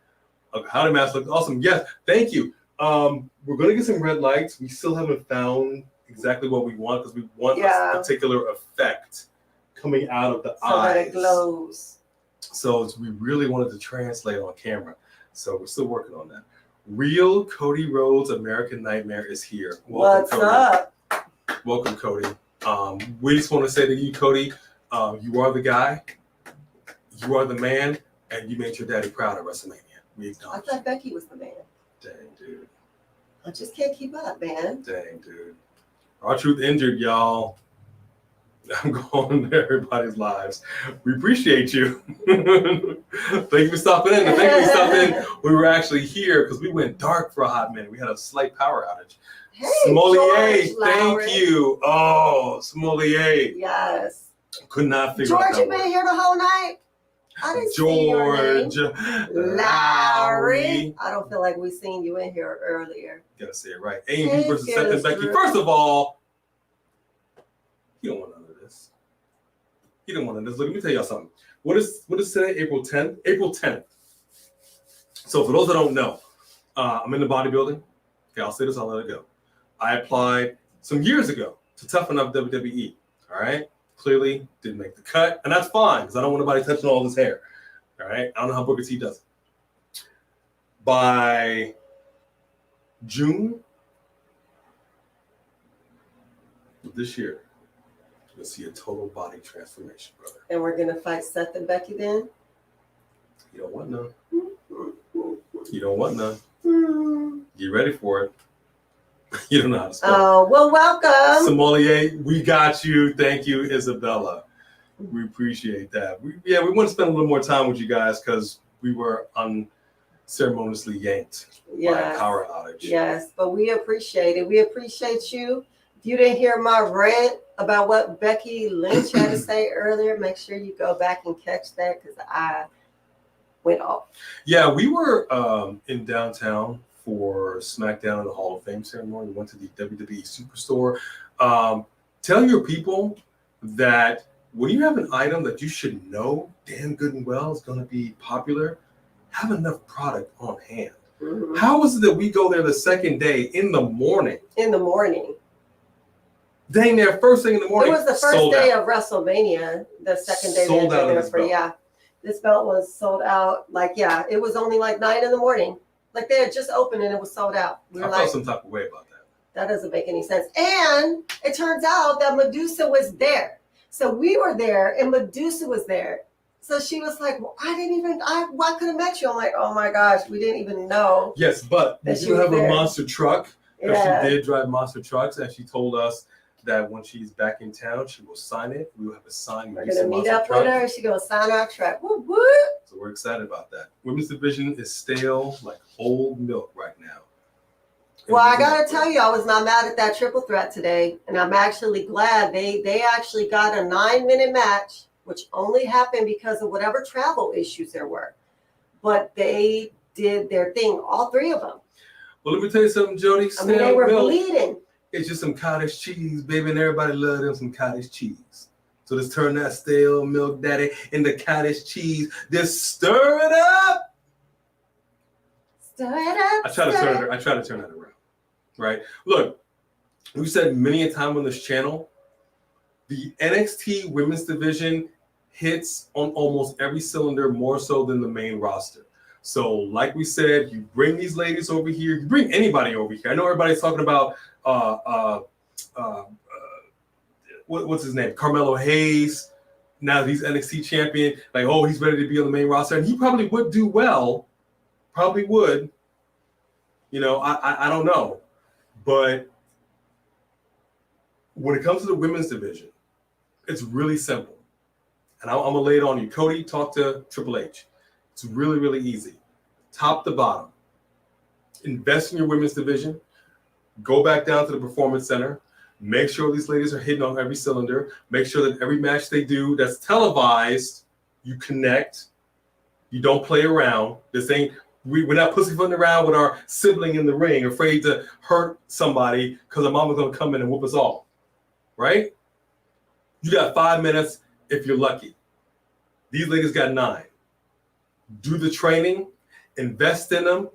D: Okay, how did match look? Awesome. Yes, thank you. We're gonna get some red lights. We still haven't found exactly what we want because we want a particular effect coming out of the eyes.
E: So that it glows.
D: So we really wanted to translate on camera. So we're still working on that. Real Cody Rhodes American Nightmare is here. Welcome,
E: What's
D: Cody.
E: up?
D: Welcome, Cody. We just want to say to you, Cody, you are the guy, you are the man, and you made your daddy proud at WrestleMania. We
E: I
D: acknowledge.
E: thought Becky was the man.
D: Dang, dude.
E: I just can't keep up, man.
D: Dang, dude. R-Truth injured, y'all. I'm going into everybody's lives. We appreciate you. Thank you for stopping in. And thank you for stopping in. We were actually here because we went dark for a hot minute. We had a slight power outage.
E: Hey,
D: Sommelier,
E: George Lowry.
D: thank you. Oh, Sommelier.
E: Yes.
D: Could not figure out
E: George,
D: that
E: you been
D: word.
E: here the whole night? I didn't see your name.
D: George
E: Lowry. I don't feel like we seen you in here earlier.
D: Gotta say it right. A&B versus Seth and Becky. First of all, you don't want none of this. You don't want none of this. Look, let me tell y'all something. What is today? April 10th? April 10th. So for those that don't know, I'm in the bodybuilding. Okay, I'll say this, I'll let it go. I applied some years ago to toughen up WWE. All right. Clearly didn't make the cut. And that's fine because I don't want nobody touching all this hair. All right. I don't know how Booker T does it. By June of this year, you'll see a total body transformation, brother.
E: And we're going to fight Seth and Becky then?
D: You don't want none. You don't want none.
E: Hmm.
D: Get ready for it. You don't know how to spell.
E: Oh, well, welcome.
D: Sommelier, we got you. Thank you, Isabella. We appreciate that. We want to spend a little more time with you guys because we were unceremoniously yanked by a power outage.
E: Yes, but we appreciate it. We appreciate you. If you didn't hear my rant about what Becky Lynch had to say earlier, make sure you go back and catch that because I went off.
D: Yeah, we were in downtown for SmackDown and the Hall of Fame ceremony. We went to the WWE Superstore. Tell your people that when you have an item that you should know damn good and well is going to be popular, have enough product on hand.
E: Mm-hmm.
D: How is it that we go there the second day in the morning?
E: In the morning.
D: Dang there, first thing in the morning.
E: It was the first day of WrestleMania. The second day
D: Sold out of this belt.
E: Yeah. This belt was sold out. It was only like 9 a.m. Like they had just opened and it was sold out. We were
D: I felt some type of way about that.
E: That doesn't make any sense. And it turns out that Medusa was there. So we were there and Medusa was there. So she was like, well, I could have met you. I'm like, oh my gosh, we didn't even know.
D: Yes, but we do have a monster truck.
E: Yeah.
D: She did drive monster trucks and she told us that when she's back in town, she will sign it. We will have a signed
E: We're going to meet up with her and she's going to sign our truck. Woo, woo.
D: So we're excited about that. Women's division is stale like old milk right now.
E: Well, I got to tell you, I was not mad at that triple threat today. And I'm actually glad they actually got a 9-minute match, which only happened because of whatever travel issues there were. But they did their thing, all 3 of them.
D: Well, let me tell you something, Jody.
E: I mean, they were
D: milk,
E: bleeding.
D: it's just some cottage cheese, baby, and everybody loves them some cottage cheese. So let's turn that stale milk daddy into cottage cheese. Just stir it up.
E: Stir it up.
D: I try to turn that around. Right? Look, we've said many a time on this channel, the NXT women's division hits on almost every cylinder more so than the main roster. So like we said, you bring these ladies over here, you bring anybody over here. I know everybody's talking about what's his name? Carmelo Hayes. Now he's NXT champion. Like, oh, he's ready to be on the main roster. And he probably would do well. Probably would. You know, I don't know. But when it comes to the women's division, it's really simple. And I'm going to lay it on you. Cody, talk to Triple H. It's really, really easy. Top to bottom. Invest in your women's division. Go back down to the Performance Center. Make sure these ladies are hitting on every cylinder. Make sure that every match they do that's televised, you connect. You don't play around. This ain't, we're not pussyfooting around with our sibling in the ring, afraid to hurt somebody because our mama's going to come in and whoop us all. Right? You got 5 minutes if you're lucky. These ladies got 9. Do the training, invest in them,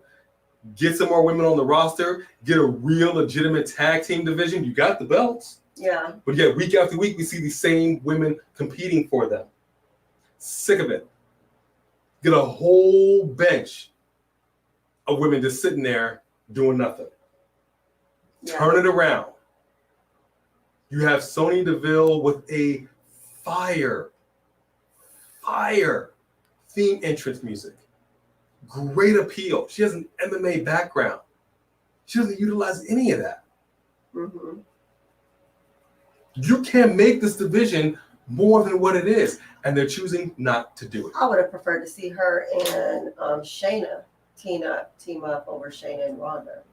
D: get some more women on the roster, get a real legitimate tag team division. You got the belts.
E: Yeah.
D: But yet week after week, we see these same women competing for them. Sick of it. Get a whole bench of women just sitting there doing nothing.
E: Yeah.
D: Turn it around. You have Sonya Deville with a fire theme entrance music. Great appeal. She has an MMA background. She doesn't utilize any of that.
E: Mm-hmm.
D: You can't make this division more than what it is, and they're choosing not to do it.
E: I would have preferred to see her and Shayna team up over Shayna and Ronda.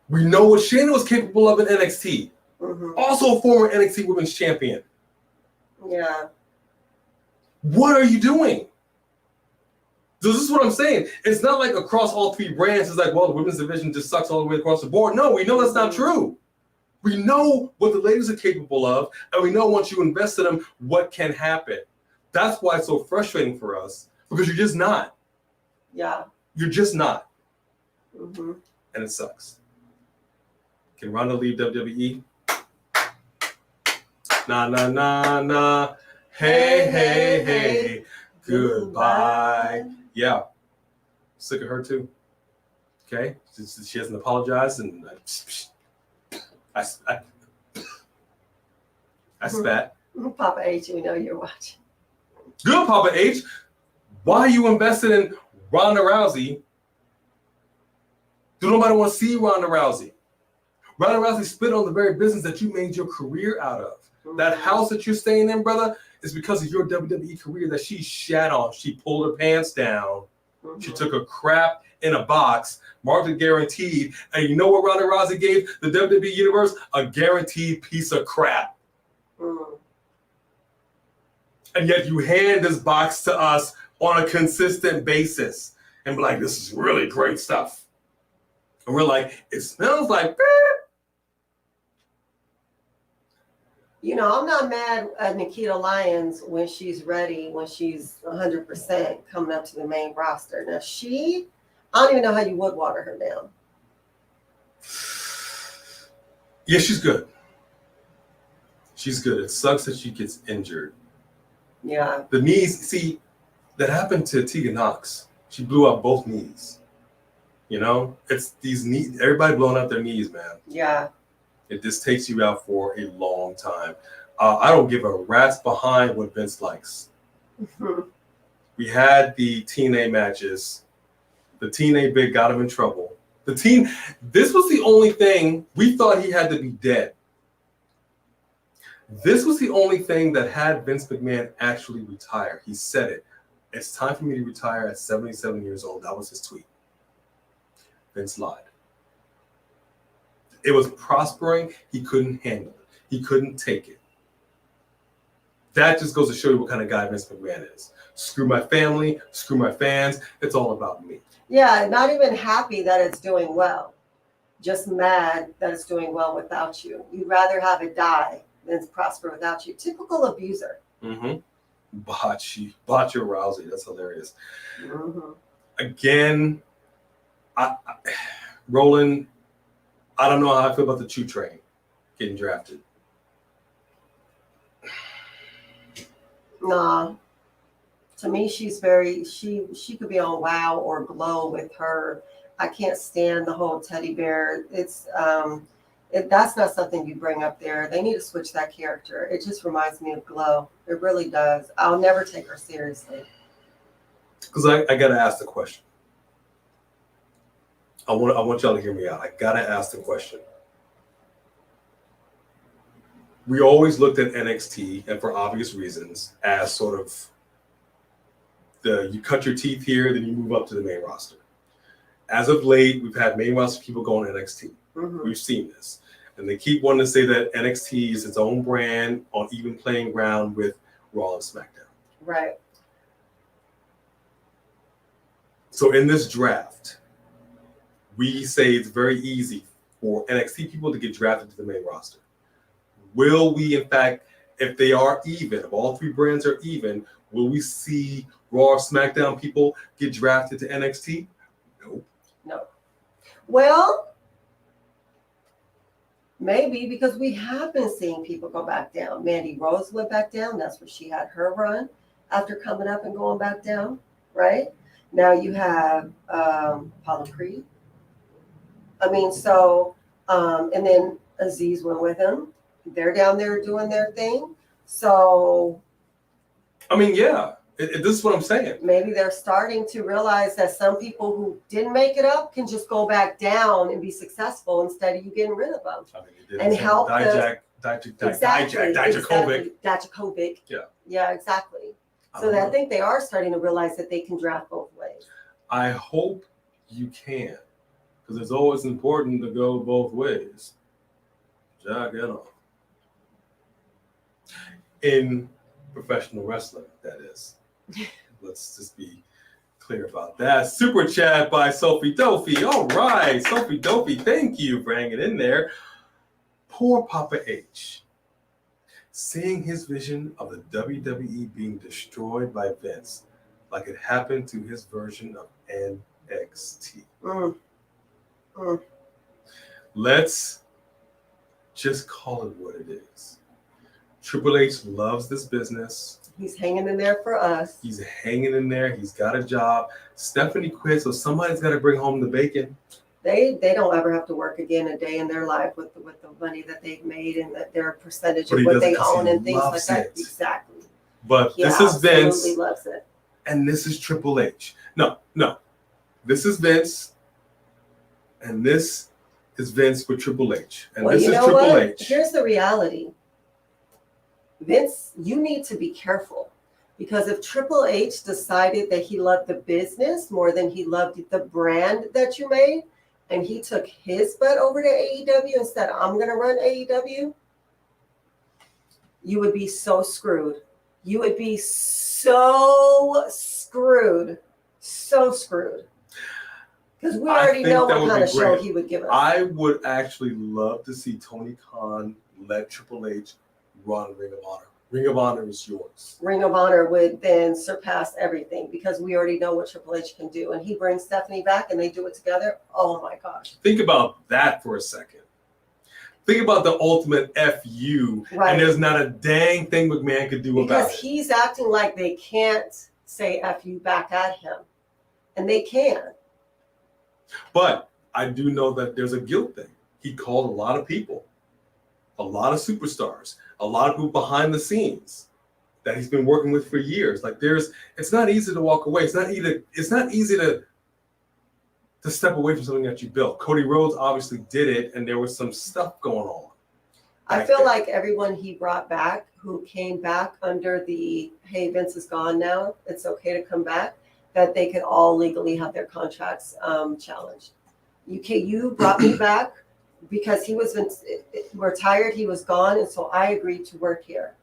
D: We know what Shayna was capable of in NXT.
E: Mm-hmm.
D: Also a former NXT Women's Champion.
E: Yeah.
D: What are you doing? This is what I'm saying. It's not like across all 3 brands, it's like, well, the women's division just sucks all the way across the board. No, we know that's not true. We know what the ladies are capable of, and we know once you invest in them, what can happen. That's why it's so frustrating for us, because you're just not.
E: Yeah.
D: You're just not.
E: Mm-hmm.
D: And it sucks. Can Ronda leave WWE? Nah. Hey. Goodbye. Yeah. Sick of her too. Okay? She hasn't apologized, and I spat.
E: Papa H, we know you're watching.
D: Good, Papa H. Why are you invested in Ronda Rousey? Do nobody want to see Ronda Rousey? Ronda Rousey spit on the very business that you made your career out of. Mm-hmm. That house that you're staying in, brother, is because of your WWE career that she shat on. She pulled her pants down. Mm-hmm. She took a crap in a box, marked it guaranteed. And you know what Ronda Rousey gave the WWE Universe? A guaranteed piece of crap.
E: Mm-hmm.
D: And yet you hand this box to us on a consistent basis and be like, this is really great stuff. And we're like, it smells like beep.
E: You know, I'm not mad at Nikita Lyons when she's ready, when she's 100% coming up to the main roster. Now, I don't even know how you would water her down.
D: Yeah, she's good. She's good. It sucks that she gets injured.
E: Yeah.
D: The knees, see, that happened to Tegan Knox. She blew up both knees. You know, it's these knees, everybody blowing out their knees, man.
E: Yeah.
D: It just takes you out for a long time. I don't give a rat's behind what Vince likes.
E: Mm-hmm.
D: We had the TNA matches. The TNA big got him in trouble. This was the only thing we thought he had to be dead. This was the only thing that had Vince McMahon actually retire. He said it. It's time for me to retire at 77 years old. That was his tweet. Vince lied. It was prospering. He couldn't handle it. He couldn't take it. That just goes to show you what kind of guy Vince McMahon is. Screw my family, screw my fans. It's all about me.
E: Yeah, not even happy that it's doing well. Just mad that it's doing well without you. You'd rather have it die than prosper without you. Typical abuser.
D: Mm-hmm. Botcha Rousey. That's hilarious.
E: Mm-hmm.
D: Again, Roland, I don't know how I feel about the Chew Train getting drafted.
E: Nah. To me, she's very, she could be on WoW or Glow with her. I can't stand the whole teddy bear. It's that's not something you bring up there. They need to switch that character. It just reminds me of Glow. It really does. I'll never take her seriously.
D: Because I gotta ask the question. I want y'all to hear me out. I gotta ask the question. We always looked at NXT, and for obvious reasons, as sort of you cut your teeth here, then you move up to the main roster. As of late, we've had main roster people go on NXT. Mm-hmm. We've seen this. And they keep wanting to say that NXT is its own brand on even playing ground with Raw and SmackDown.
E: Right.
D: So in this draft, we say it's very easy for NXT people to get drafted to the main roster. Will we, in fact, if they are even, if all three brands are even, will we see Raw or SmackDown people get drafted to NXT? Nope.
E: No. Well, maybe, because we have been seeing people go back down. Mandy Rose went back down. That's where she had her run after coming up and going back down, right? Now you have Apollo Creed. I mean, so, and then Aziz went with him. They're down there doing their thing. So,
D: I mean, yeah, this is what I'm saying.
E: Maybe they're starting to realize that some people who didn't make it up can just go back down and be successful instead of you getting rid of them.
D: I mean, it did
E: and help
D: Dijakovic.
E: Yeah, exactly. So I think they are starting to realize that they can draft both ways.
D: I hope you can, because it's always important to go both ways. In professional wrestling, that is. Let's just be clear about that. Super chat by Sophie Dofi. All right, Sophie Dofi, thank you for hanging in there. Poor Papa H. Seeing his vision of the WWE being destroyed by Vince, like it happened to his version of NXT. Let's just call it what it is. Triple H loves this business.
E: He's hanging in there for us.
D: He's hanging in there. He's got a job. Stephanie quit, so somebody's got to bring home the bacon.
E: They don't ever have to work again a day in their life with the money that they've made and their percentage of what they own and things like that. Exactly.
D: But this is Vince.
E: Absolutely loves it.
D: And this is Triple H. No. This is Vince. And this is Vince with Triple H. And this is Triple H.
E: Here's the reality. Vince, you need to be careful, because if Triple H decided that he loved the business more than he loved the brand that you made, and he took his butt over to AEW and said, I'm going to run AEW, you would be so screwed. You would be so screwed. So screwed. Because we already know what kind of show he would give us.
D: I would actually love to see Tony Khan let Triple H run Ring of Honor. Ring of Honor is yours.
E: Ring of Honor would then surpass everything, because we already know what Triple H can do. And he brings Stephanie back and they do it together. Oh my gosh.
D: Think about that for a second. Think about the ultimate FU. Right. And there's not a dang thing McMahon could do about it.
E: Because he's acting like they can't say FU back at him. And they can.
D: But I do know that there's a guilt thing. He called a lot of people. A lot of superstars, a lot of people behind the scenes that he's been working with for years. Like it's not easy to walk away. It's not easy to step away from something that you built. Cody Rhodes obviously did it, and there was some stuff going on.
E: I feel like everyone he brought back who came back under the, hey, Vince is gone now, it's okay to come back, that they could all legally have their contracts challenged. You brought me back because he was retired, he was gone, and so I agreed to work here.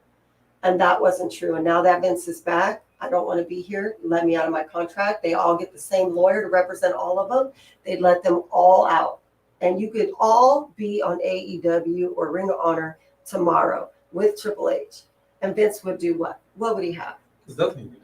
E: And that wasn't true. And now that Vince is back, I don't want to be here. Let me out of my contract. They all get the same lawyer to represent all of them. They'd let them all out. And you could all be on AEW or Ring of Honor tomorrow with Triple H. And Vince would do what? What would he have?
D: There's nothing you can do.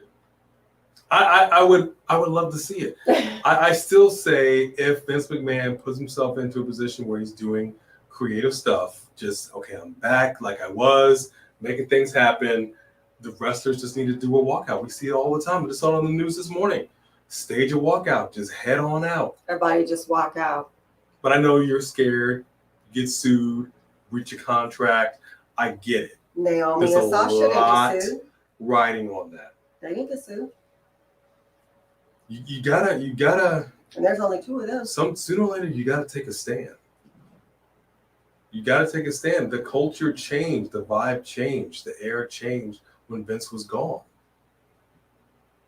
D: I would love to see it. I still say if Vince McMahon puts himself into a position where he's doing creative stuff, just, okay, I'm back like I was, making things happen. The wrestlers just need to do a walkout. We see it all the time. We just saw it on the news this morning. Stage a walkout. Just head on out.
E: Everybody just walk out.
D: But I know you're scared, get sued, breach a contract. I get it.
E: Naomi
D: There's
E: and Sasha didn't get sued.
D: Riding on that.
E: They didn't get sued.
D: You gotta.
E: And there's only two of them.
D: Sooner or later, you gotta take a stand. You gotta take a stand. The culture changed, the vibe changed, the air changed when Vince was gone.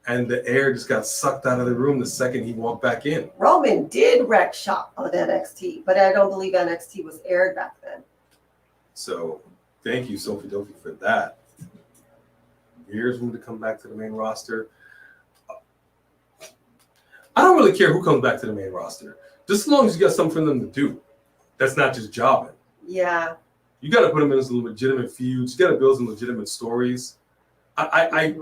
D: And the air just got sucked out of the room the second he walked back in.
E: Roman did wreck shop on NXT, but I don't believe NXT was aired back then.
D: So thank you, Sophie Dophie, for that. Here's room to come back to the main roster. I don't really care who comes back to the main roster. Just as long as you got something for them to do. That's not just jobbing.
E: Yeah.
D: You got to put them in some legitimate feuds. You got to build some legitimate stories. I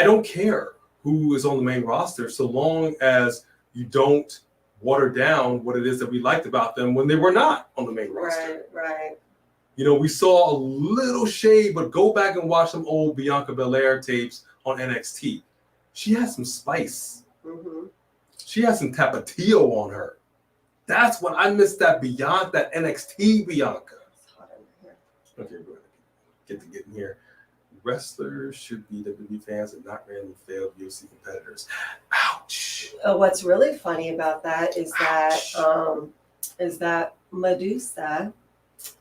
D: don't care who is on the main roster so long as you don't water down what it is that we liked about them when they were not on the main roster.
E: Right.
D: You know, we saw a little shade, but go back and watch some old Bianca Belair tapes on NXT. She has some spice.
E: Mm-hmm.
D: She has some Tapatio on her. That's when I miss that Bianca, that NXT Bianca.
E: It's hot in here.
D: Okay, go ahead. Get in here. Wrestlers should be WWE fans and not randomly failed UFC competitors. Ouch.
E: What's really funny about that is that Medusa,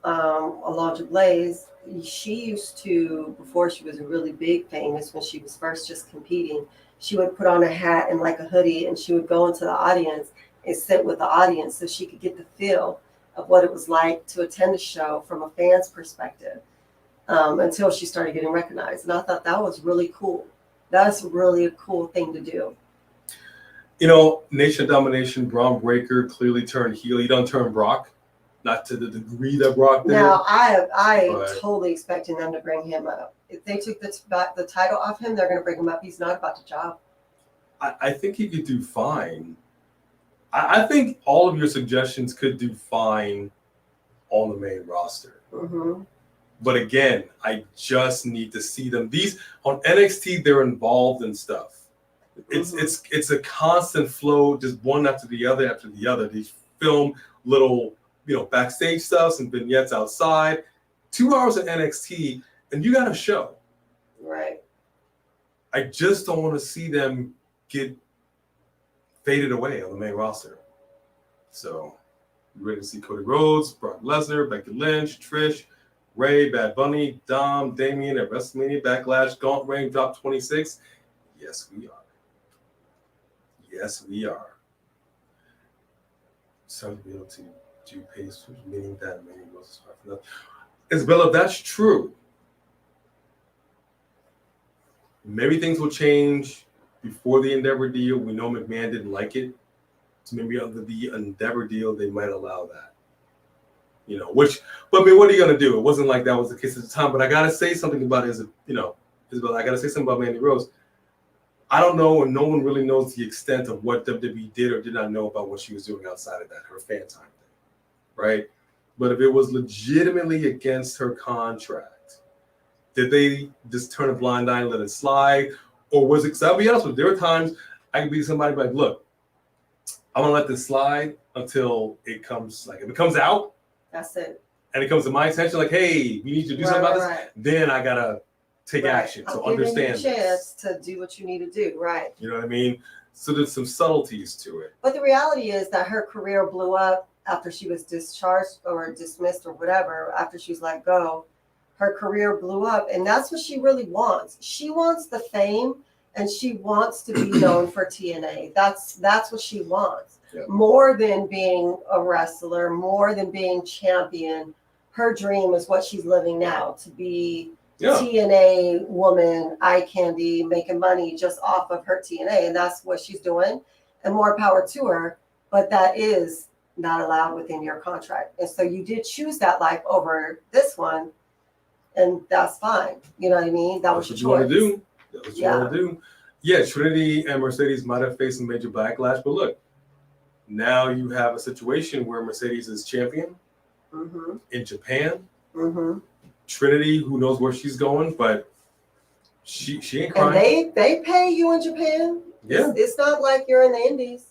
E: Alondra Blaze, she used to, before she was really big famous, when she was first just competing, she would put on a hat and like a hoodie, and she would go into the audience and sit with the audience so she could get the feel of what it was like to attend a show from a fan's perspective, until she started getting recognized. And I thought that was really cool. That's really a cool thing to do.
D: You know, Nation Domination, Braun Breaker clearly turned heel. He done turn Brock, not to the degree that Brock did.
E: Now, I totally expecting them to bring him up. If they took the title off him, they're going to bring him up. He's not about to job.
D: I think he could do fine. I think all of your suggestions could do fine on the main roster.
E: Mm-hmm.
D: But again, I just need to see them. These on NXT, they're involved in stuff. It's a constant flow, just one after the other after the other. They film little, backstage stuff, some vignettes outside. 2 hours of NXT, and you got a show.
E: Right.
D: I just don't want to see them get faded away on the main roster. So, you ready to see Cody Rhodes, Brock Lesnar, Becky Lynch, Trish, Ray, Bad Bunny, Dom, Damien at WrestleMania, Backlash, Gaunt Reign, Drop 26? Yes, we are. Yes, we are. So to be able to do pace, meaning that many was hard for nothing. Isabella, if that's true, maybe things will change before the Endeavor deal. We know McMahon didn't like it. So maybe under the Endeavor deal, they might allow that. But what are you going to do? It wasn't like that was the case at the time. But I got to say something about Isabella. I got to say something about Mandy Rose. I don't know, and no one really knows the extent of what WWE did or did not know about what she was doing outside of that, her fan time thing, right? But if it was legitimately against her contract, did they just turn a blind eye and let it slide? Or was it, because I'll be honest with you, there were times I could be somebody like, look, I'm going to let this slide until it comes, if it comes out.
E: That's it.
D: And it comes to my attention, like, hey, we need to do something about this. Then I got to take action. So understand
E: you a chance to do what you need to do, right?
D: You know what I mean? So there's some subtleties to it.
E: But the reality is that her career blew up after she was discharged or dismissed or whatever, after she was let go. Her career blew up, and that's what she really wants. She wants the fame, and she wants to be known for TNA. That's what she wants. Yep. More than being a wrestler, more than being champion. Her dream is what she's living now, to be TNA woman, eye candy, making money just off of her TNA, and that's what she's doing. And more power to her, but that is not allowed within your contract. And so you did choose that life over this one, and that's fine. You know what I mean? That was your choice.
D: Want to do. That's what you want to do. Yeah, Trinity and Mercedes might have faced some major backlash, but look, now you have a situation where Mercedes is champion in Japan. Trinity, who knows where she's going, but she ain't crying.
E: And they pay you in Japan.
D: Yeah,
E: it's not like you're in the Indies.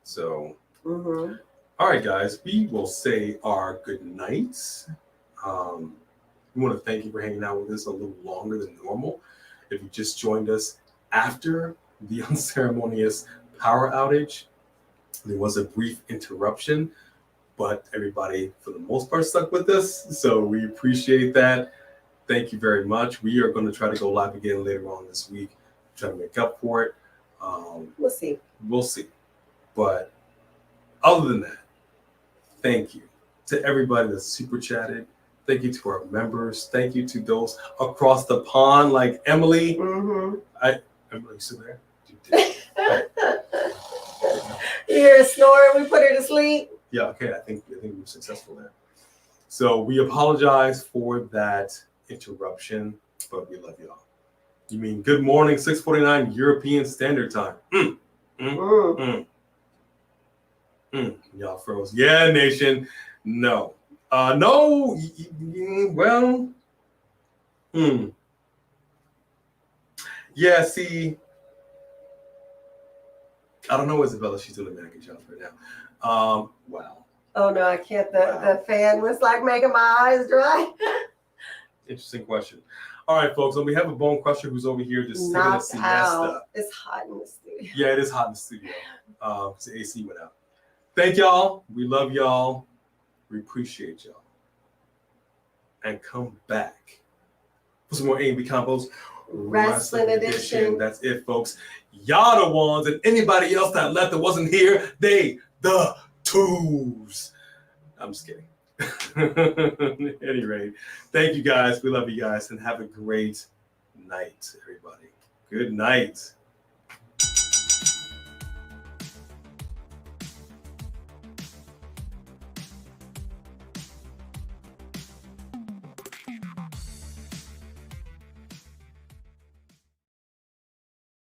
D: So, all right, guys, we will say our good nights. We want to thank you for hanging out with us a little longer than normal. If you just joined us after the unceremonious power outage, there was a brief interruption, but everybody, for the most part, stuck with us. So we appreciate that. Thank you very much. We are going to try to go live again later on this week, try to make up for it.
E: We'll see.
D: We'll see. But other than that, thank you to everybody that super chatted. Thank you to our members. Thank you to those across the pond, like Emily. Emily, you still there?
E: You hear her snoring? We put her to sleep.
D: Yeah, okay. I think we were successful there. So we apologize for that interruption, but we love y'all. You mean good morning, 6:49 European Standard Time. Y'all froze. Yeah, nation. No. No. Well. Yeah, see. I don't know, Isabella. She's doing a mannequin job right now. Wow.
E: Oh no, I can't. The fan was like making my eyes dry.
D: Interesting question. All right, folks. So we have a bone crusher who's over here just taking a siesta.
E: Out. It's hot in the studio.
D: Yeah, it is hot in the studio. Because the AC went out. Thank y'all. We love y'all. We appreciate y'all. And come back for some more A&B combos.
E: Wrestling edition.
D: That's it, folks. Y'all the ones, and anybody else that left that wasn't here, they the twos. I'm just kidding. At any rate, thank you guys. We love you guys, and have a great night, everybody. Good night.